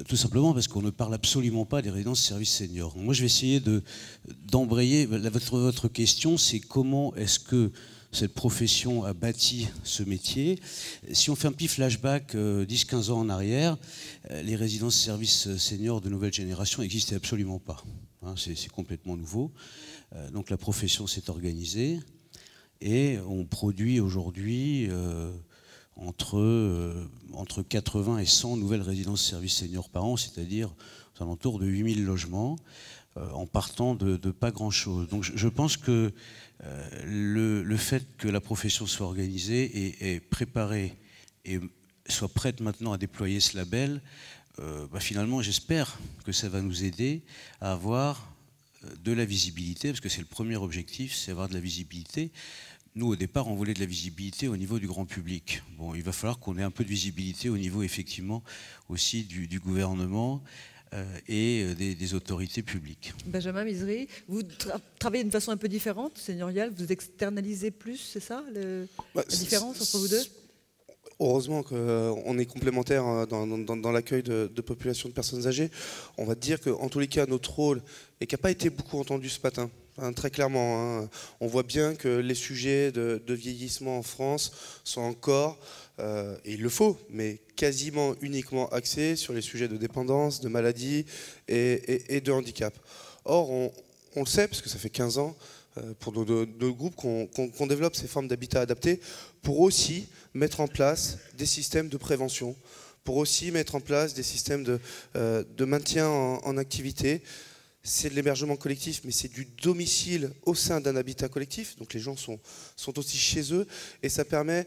tout simplement parce qu'on ne parle absolument pas des résidences services seniors. Moi, je vais essayer d'embrayer. Votre question, c'est comment est-ce que cette profession a bâti ce métier. Si on fait un petit flashback 10-15 ans en arrière, les résidences-services seniors de nouvelle génération n'existaient absolument pas. Hein, c'est complètement nouveau. Donc la profession s'est organisée et on produit aujourd'hui entre 80 et 100 nouvelles résidences-services seniors par an, c'est-à-dire aux alentours de 8000 logements, en partant de pas grand-chose. Donc je pense que le fait que la profession soit organisée et préparée et soit prête maintenant à déployer ce label, finalement j'espère que ça va nous aider à avoir de la visibilité, parce que c'est le premier objectif, c'est avoir de la visibilité. Nous, au départ, on voulait de la visibilité au niveau du grand public. Bon, il va falloir qu'on ait un peu de visibilité au niveau, effectivement, aussi du gouvernement et des autorités publiques. Benjamin Misery, vous travaillez d'une façon un peu différente, seigneuriale, vous externalisez plus, c'est ça, la différence entre vous deux? Heureusement qu'on est complémentaires dans l'accueil de populations de personnes âgées. On va dire qu'en tous les cas, notre rôle, et qui n'a pas été beaucoup entendu ce matin, hein, très clairement, hein, on voit bien que les sujets de vieillissement en France sont encore, et il le faut, mais quasiment uniquement axés sur les sujets de dépendance, de maladie et de handicap. Or, on le sait, parce que ça fait 15 ans, pour nos groupes, qu'on développe ces formes d'habitat adapté pour aussi mettre en place des systèmes de prévention, pour aussi mettre en place des systèmes de maintien en activité. C'est de l'hébergement collectif, mais c'est du domicile au sein d'un habitat collectif, donc les gens sont aussi chez eux, et ça permet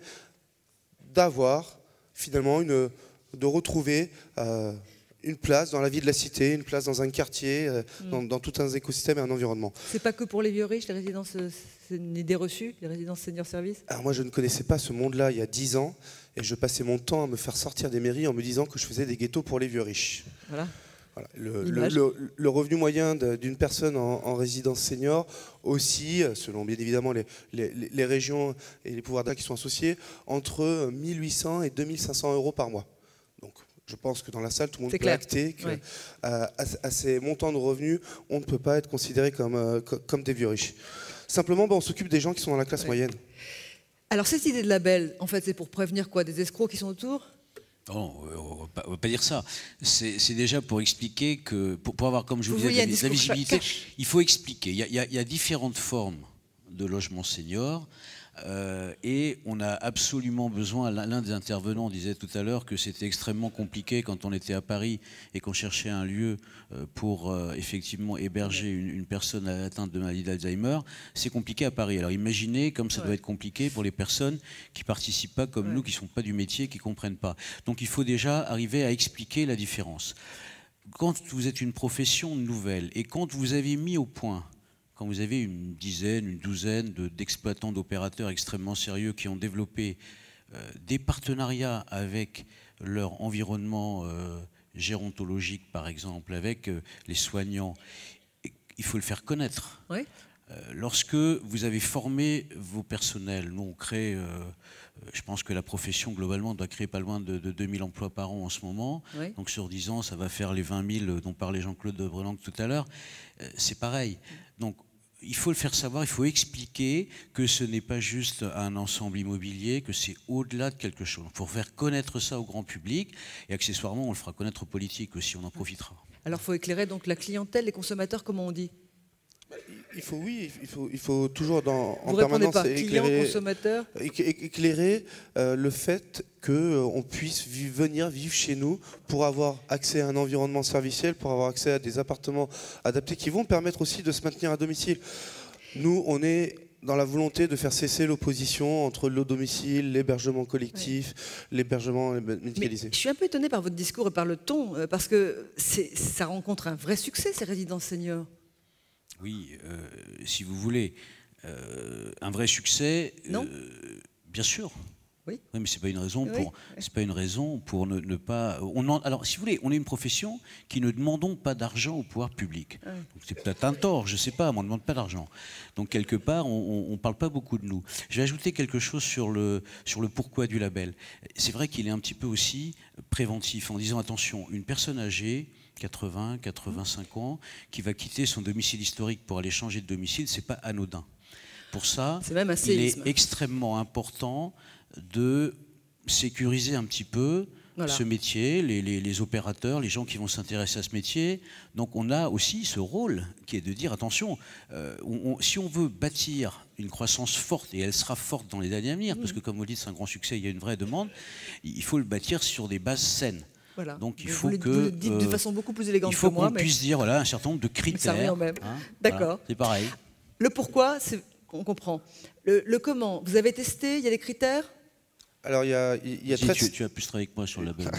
d'avoir finalement de retrouver une place dans la vie de la cité, une place dans un quartier, dans tout un écosystème et un environnement. C'est pas que pour les vieux riches, les résidences, c'est une idée reçue, les résidences senior service? Alors moi, je ne connaissais pas ce monde-là il y a 10 ans, et je passais mon temps à me faire sortir des mairies en me disant que je faisais des ghettos pour les vieux riches. Voilà. Voilà. Le revenu moyen d'une personne en résidence senior aussi, selon bien évidemment les régions et les pouvoirs d'achat qui sont associés, entre 1800 et 2500 euros par mois. Donc je pense que dans la salle, tout le monde peut acter qu'à ces montants de revenus, on ne peut pas être considéré comme des vieux riches. Simplement, on s'occupe des gens qui sont dans la classe moyenne. Alors cette idée de label, en fait, c'est pour prévenir quoi? Des escrocs qui sont autour? Non, on ne va pas dire ça. C'est déjà pour expliquer que, pour avoir, comme je vous disais, la visibilité, il faut expliquer. Il y a différentes formes de logements seniors et on a absolument besoin, l'un des intervenants disait tout à l'heure que c'était extrêmement compliqué quand on était à Paris et qu'on cherchait un lieu pour effectivement héberger une personne atteinte de maladie d'Alzheimer. C'est compliqué à Paris. Alors imaginez comme ça doit être compliqué pour les personnes qui ne participent pas comme nous, qui ne sont pas du métier, qui ne comprennent pas. Donc il faut déjà arriver à expliquer la différence. Quand vous êtes une profession nouvelle et quand vous avez mis au point, quand vous avez une dizaine, une douzaine d'exploitants, d'opérateurs extrêmement sérieux qui ont développé des partenariats avec leur environnement gérontologique, par exemple, avec les soignants, il faut le faire connaître. Oui. Lorsque vous avez formé vos personnels, nous on crée, je pense que la profession globalement doit créer pas loin de 2000 emplois par an en ce moment, donc sur 10 ans ça va faire les 20 000 dont parlait Jean-Claude Brelang tout à l'heure, c'est pareil. Donc il faut le faire savoir, il faut expliquer que ce n'est pas juste un ensemble immobilier, que c'est au-delà de quelque chose. Il faut faire connaître ça au grand public et accessoirement on le fera connaître aux politiques aussi, on en profitera. Alors il faut éclairer donc la clientèle, les consommateurs, comment on dit ? Il faut toujours en permanence éclairer le fait qu'on puisse venir vivre chez nous pour avoir accès à un environnement serviciel, pour avoir accès à des appartements adaptés qui vont permettre aussi de se maintenir à domicile. Nous, on est dans la volonté de faire cesser l'opposition entre le domicile, l'hébergement collectif, l'hébergement médicalisé. Je suis un peu étonnée par votre discours et par le ton, parce que ça rencontre un vrai succès, ces résidences seniors. Oui, si vous voulez, un vrai succès, bien sûr. Oui. Oui, mais c'est pas une raison pour. C'est pas une raison pour ne pas. Alors, si vous voulez, on est une profession qui ne demandons pas d'argent au pouvoir public. C'est peut-être un tort, je sais pas. Mais on ne demande pas d'argent. Donc quelque part, on ne parle pas beaucoup de nous. Je vais ajouter quelque chose sur le pourquoi du label. C'est vrai qu'il est un petit peu aussi préventif en disant attention, une personne âgée. 80, 85 ans, qui va quitter son domicile historique pour aller changer de domicile, c'est pas anodin. pour ça, C'est même un il est séisme. extrêmement important de sécuriser un petit peu ce métier, les opérateurs, les gens qui vont s'intéresser à ce métier. Donc on a aussi ce rôle qui est de dire, attention, si on veut bâtir une croissance forte, et elle sera forte dans les années à venir, parce que comme vous dites, c'est un grand succès, il y a une vraie demande, il faut le bâtir sur des bases saines. Voilà. Donc il vous faut vous le dites de façon beaucoup plus élégante il faut que moi. qu'on puisse dire voilà, un certain nombre de critères. D'accord. Voilà, c'est pareil. Le pourquoi, on comprend. Le comment, vous avez testé, il y a des critères? Alors, il y a si, tu as plus travaillé que moi sur le label.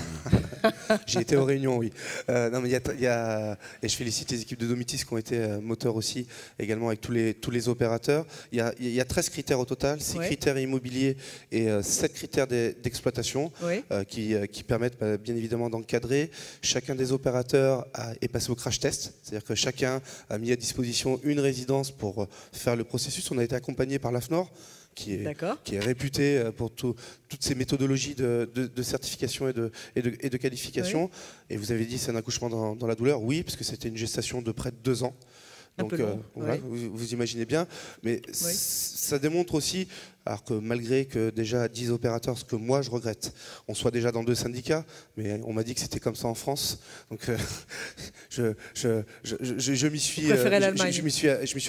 J'ai été aux réunions, oui. Non, mais et je félicite les équipes de Domitis qui ont été moteurs aussi, également avec tous les opérateurs. Il y a 13 critères au total, 6 critères immobiliers et 7 critères d'exploitation qui permettent bien évidemment d'encadrer. Chacun des opérateurs est passé au crash test, c'est-à-dire que chacun a mis à disposition une résidence pour faire le processus. On a été accompagné par l'AFNOR, qui est réputé pour toutes ces méthodologies de certification et de qualification. Oui. Et vous avez dit c'est un accouchement dans la douleur. Oui, parce que c'était une gestation de près de 2 ans. Donc voilà, vous imaginez bien. Mais ça démontre aussi, alors que malgré que déjà 10 opérateurs, ce que moi je regrette, on soit déjà dans 2 syndicats, mais on m'a dit que c'était comme ça en France. Donc je m'y suis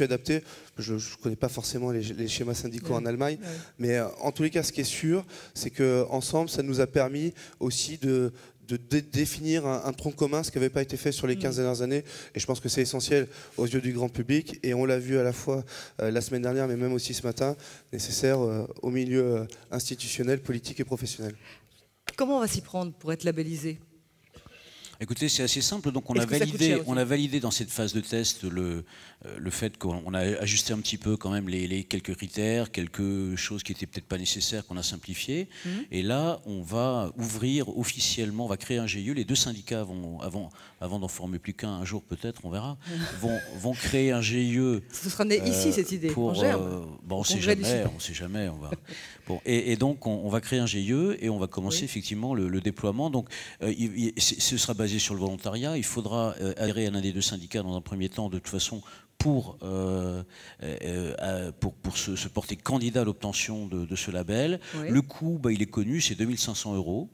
adapté. Je ne connais pas forcément les schémas syndicaux en Allemagne, mais en tous les cas, ce qui est sûr, c'est qu'ensemble, ça nous a permis aussi de définir un tronc commun, ce qui n'avait pas été fait sur les 15 dernières années. Et je pense que c'est essentiel aux yeux du grand public. Et on l'a vu à la fois la semaine dernière, mais même aussi ce matin, nécessaire au milieu institutionnel, politique et professionnel. Comment on va s'y prendre pour être labellisé ? Écoutez, c'est assez simple. Donc on a validé dans cette phase de test le fait qu'on a ajusté un petit peu quand même les quelques critères, quelques choses qui n'étaient peut-être pas nécessaires, qu'on a simplifié. Et là, on va ouvrir officiellement, on va créer un GIE. Les 2 syndicats vont, avant d'en former plus qu'un, un jour peut-être, on verra, vont créer un GIE. Ce sera né ici, cette idée, en germe. On ne sait jamais. Bon, et donc on va créer un GIE et on va commencer effectivement le déploiement. Donc ce sera basé sur le volontariat. Il faudra adhérer à l'un des 2 syndicats dans un premier temps, de toute façon, pour se porter candidat à l'obtention de ce label. Le coût, il est connu, c'est 2 500 €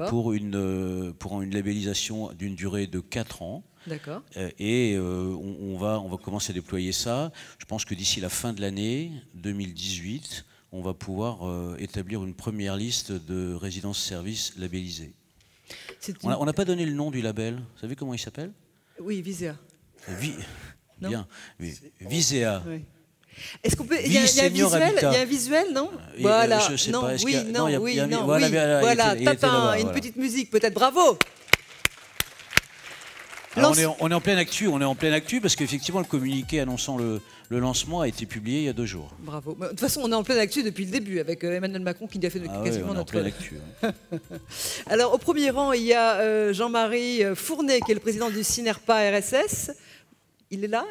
pour une labellisation d'une durée de 4 ans. D'accord. Et on va commencer à déployer ça. Je pense que d'ici la fin de l'année 2018, on va pouvoir établir une première liste de résidences-services labellisées. On n'a pas donné le nom du label. Vous savez comment il s'appelle ? Oui, Visea. Bien. Visea. Oui. Est-ce qu'on peut... Il y a un visuel, non ? Voilà. Je sais pas. Voilà, tapin, une petite musique, peut-être. Bravo. Alors, on est en pleine actu, parce qu'effectivement le communiqué annonçant le lancement a été publié il y a 2 jours. Bravo. De toute façon, on est en pleine actu depuis le début, avec Emmanuel Macron qui a fait quasiment notre... actu. Alors, au premier rang, il y a Jean-Marie Fournet, qui est le président du CINERPA RSS. Il est là.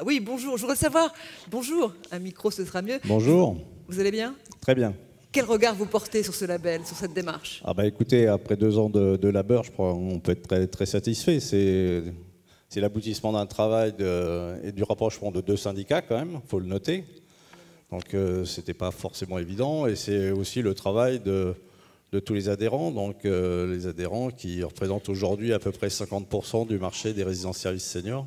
Oui, bonjour. Je voudrais savoir... Bonjour. Un micro, ce sera mieux. Bonjour. Vous allez bien ? Très bien. Quel regard vous portez sur ce label, sur cette démarche ? Écoutez, après 2 ans de labeur, je crois qu'on peut être très, très satisfait. C'est l'aboutissement d'un travail et du rapprochement de 2 syndicats quand même, il faut le noter. Donc c'était pas forcément évident. Et c'est aussi le travail de tous les adhérents. Donc les adhérents qui représentent aujourd'hui à peu près 50% du marché des résidences services seniors.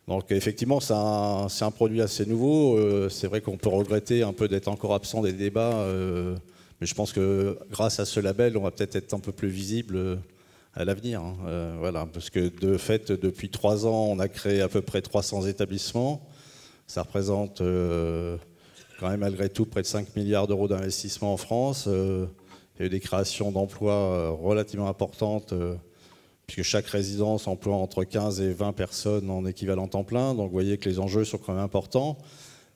Donc effectivement, c'est un produit assez nouveau. C'est vrai qu'on peut regretter un peu d'être encore absent des débats, mais je pense que grâce à ce label, on va peut-être être un peu plus visible à l'avenir. Voilà, parce que de fait, depuis 3 ans, on a créé à peu près 300 établissements. Ça représente quand même malgré tout près de 5 milliards d'euros d'investissement en France. Il y a eu des créations d'emplois relativement importantes, puisque chaque résidence emploie entre 15 et 20 personnes en équivalent temps plein. Donc vous voyez que les enjeux sont quand même importants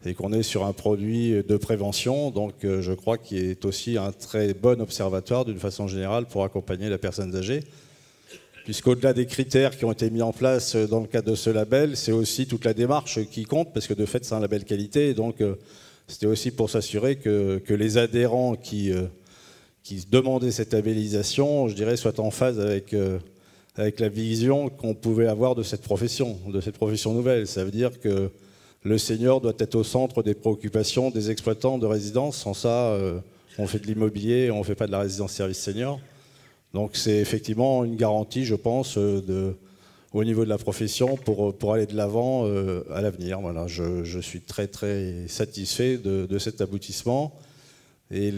et qu'on est sur un produit de prévention, donc je crois qu'il est aussi un très bon observatoire d'une façon générale pour accompagner les personnes âgées. Puisqu'au-delà des critères qui ont été mis en place dans le cadre de ce label, c'est aussi toute la démarche qui compte, parce que de fait c'est un label qualité, et donc c'était aussi pour s'assurer que les adhérents qui demandaient cette labellisation, je dirais, soient en phase avec la vision qu'on pouvait avoir de cette profession nouvelle. Ça veut dire que le senior doit être au centre des préoccupations des exploitants de résidences. Sans ça, on fait de l'immobilier, on ne fait pas de la résidence service senior. Donc c'est effectivement une garantie, je pense, au niveau de la profession pour aller de l'avant à l'avenir. Voilà, je suis très très satisfait de cet aboutissement. Et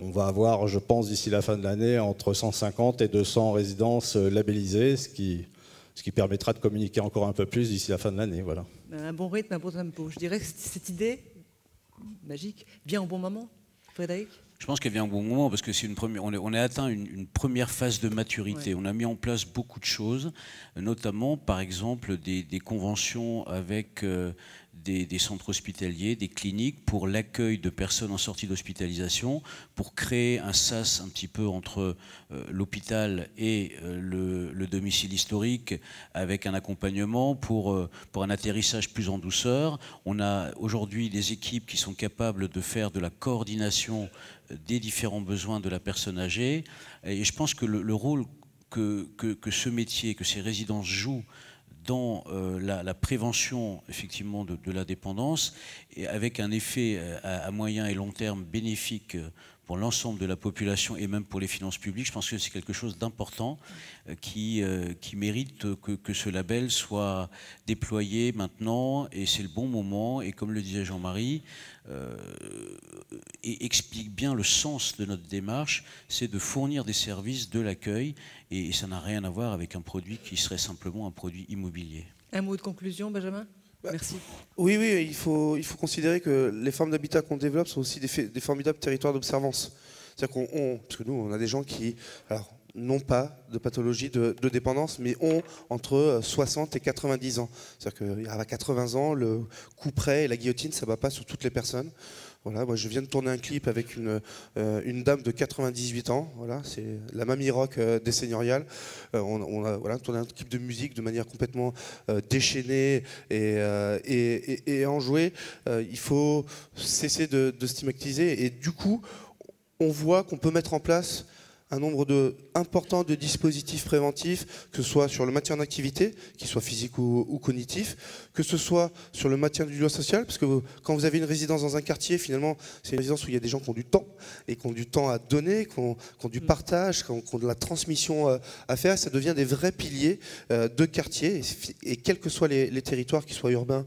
on va avoir, je pense, d'ici la fin de l'année, entre 150 et 200 résidences labellisées, ce qui permettra de communiquer encore un peu plus d'ici la fin de l'année. Voilà. Un bon rythme, un bon tempo. Je dirais que cette idée magique vient au bon moment, Frédéric. Je pense qu'elle vient au bon moment parce que on a atteint une première phase de maturité. Ouais. On a mis en place beaucoup de choses, notamment par exemple des conventions avec des centres hospitaliers, des cliniques pour l'accueil de personnes en sortie d'hospitalisation, pour créer un sas un petit peu entre l'hôpital et le domicile historique avec un accompagnement pour un atterrissage plus en douceur. On a aujourd'hui des équipes qui sont capables de faire de la coordination des différents besoins de la personne âgée. Et je pense que le rôle que ce métier, que ces résidences jouent dans la prévention effectivement de la dépendance, et avec un effet à moyen et long terme bénéfique pour l'ensemble de la population et même pour les finances publiques, je pense que c'est quelque chose d'important qui mérite que ce label soit déployé maintenant, et c'est le bon moment, et comme le disait Jean-Marie, et explique bien le sens de notre démarche, c'est de fournir des services de l'accueil, et ça n'a rien à voir avec un produit qui serait simplement un produit immobilier. Un mot de conclusion, Benjamin ? Merci. Oui, il faut considérer que les formes d'habitat qu'on développe sont aussi des formidables territoires d'observance. C'est-à-dire parce que nous, on a des gens qui n'ont pas de pathologie de dépendance, mais ont entre 60 et 90 ans. C'est-à-dire qu'à 80 ans, le coup près et la guillotine, ça ne va pas sur toutes les personnes. Voilà, moi je viens de tourner un clip avec une dame de 98 ans. Voilà, c'est la mamie rock des seigneuriales. On a tourné un clip de musique de manière complètement déchaînée et enjouée. Il faut cesser de stigmatiser, et du coup, on voit qu'on peut mettre en place un nombre important de dispositifs préventifs, que ce soit sur le maintien d'activité, qu'il soit physique ou cognitif, que ce soit sur le maintien du lien social, parce que quand vous avez une résidence dans un quartier, finalement, c'est une résidence où il y a des gens qui ont du temps, et qui ont du temps à donner, qui ont du partage, qui ont de la transmission à faire. Ça devient des vrais piliers de quartier, et quels que soient les territoires, qu'ils soient urbains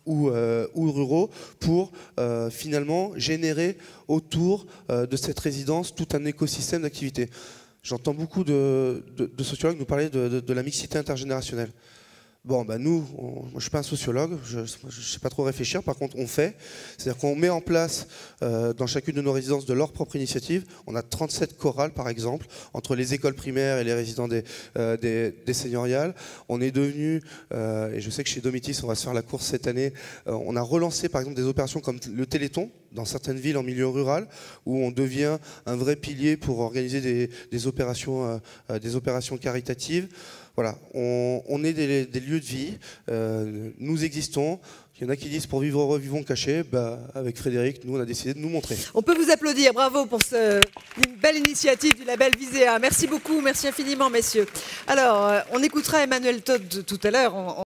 ou ruraux, pour finalement générer autour de cette résidence tout un écosystème d'activités. J'entends beaucoup de sociologues nous parler de la mixité intergénérationnelle. Bon, nous, moi, je ne suis pas un sociologue, je ne sais pas trop réfléchir, par contre on fait. C'est-à-dire qu'on met en place dans chacune de nos résidences de leur propre initiative. On a 37 chorales par exemple, entre les écoles primaires et les résidents des seigneuriales. On est devenu, et je sais que chez Domitis on va se faire la course cette année, on a relancé par exemple des opérations comme le Téléthon, dans certaines villes en milieu rural, où on devient un vrai pilier pour organiser des opérations caritatives. Voilà, on est des lieux de vie, nous existons. Il y en a qui disent pour vivre heureux, vivons cachés. Avec Frédéric, nous on a décidé de nous montrer. On peut vous applaudir, bravo pour une belle initiative du label Visea. Merci beaucoup, merci infiniment messieurs. Alors, on écoutera Emmanuel Todd tout à l'heure.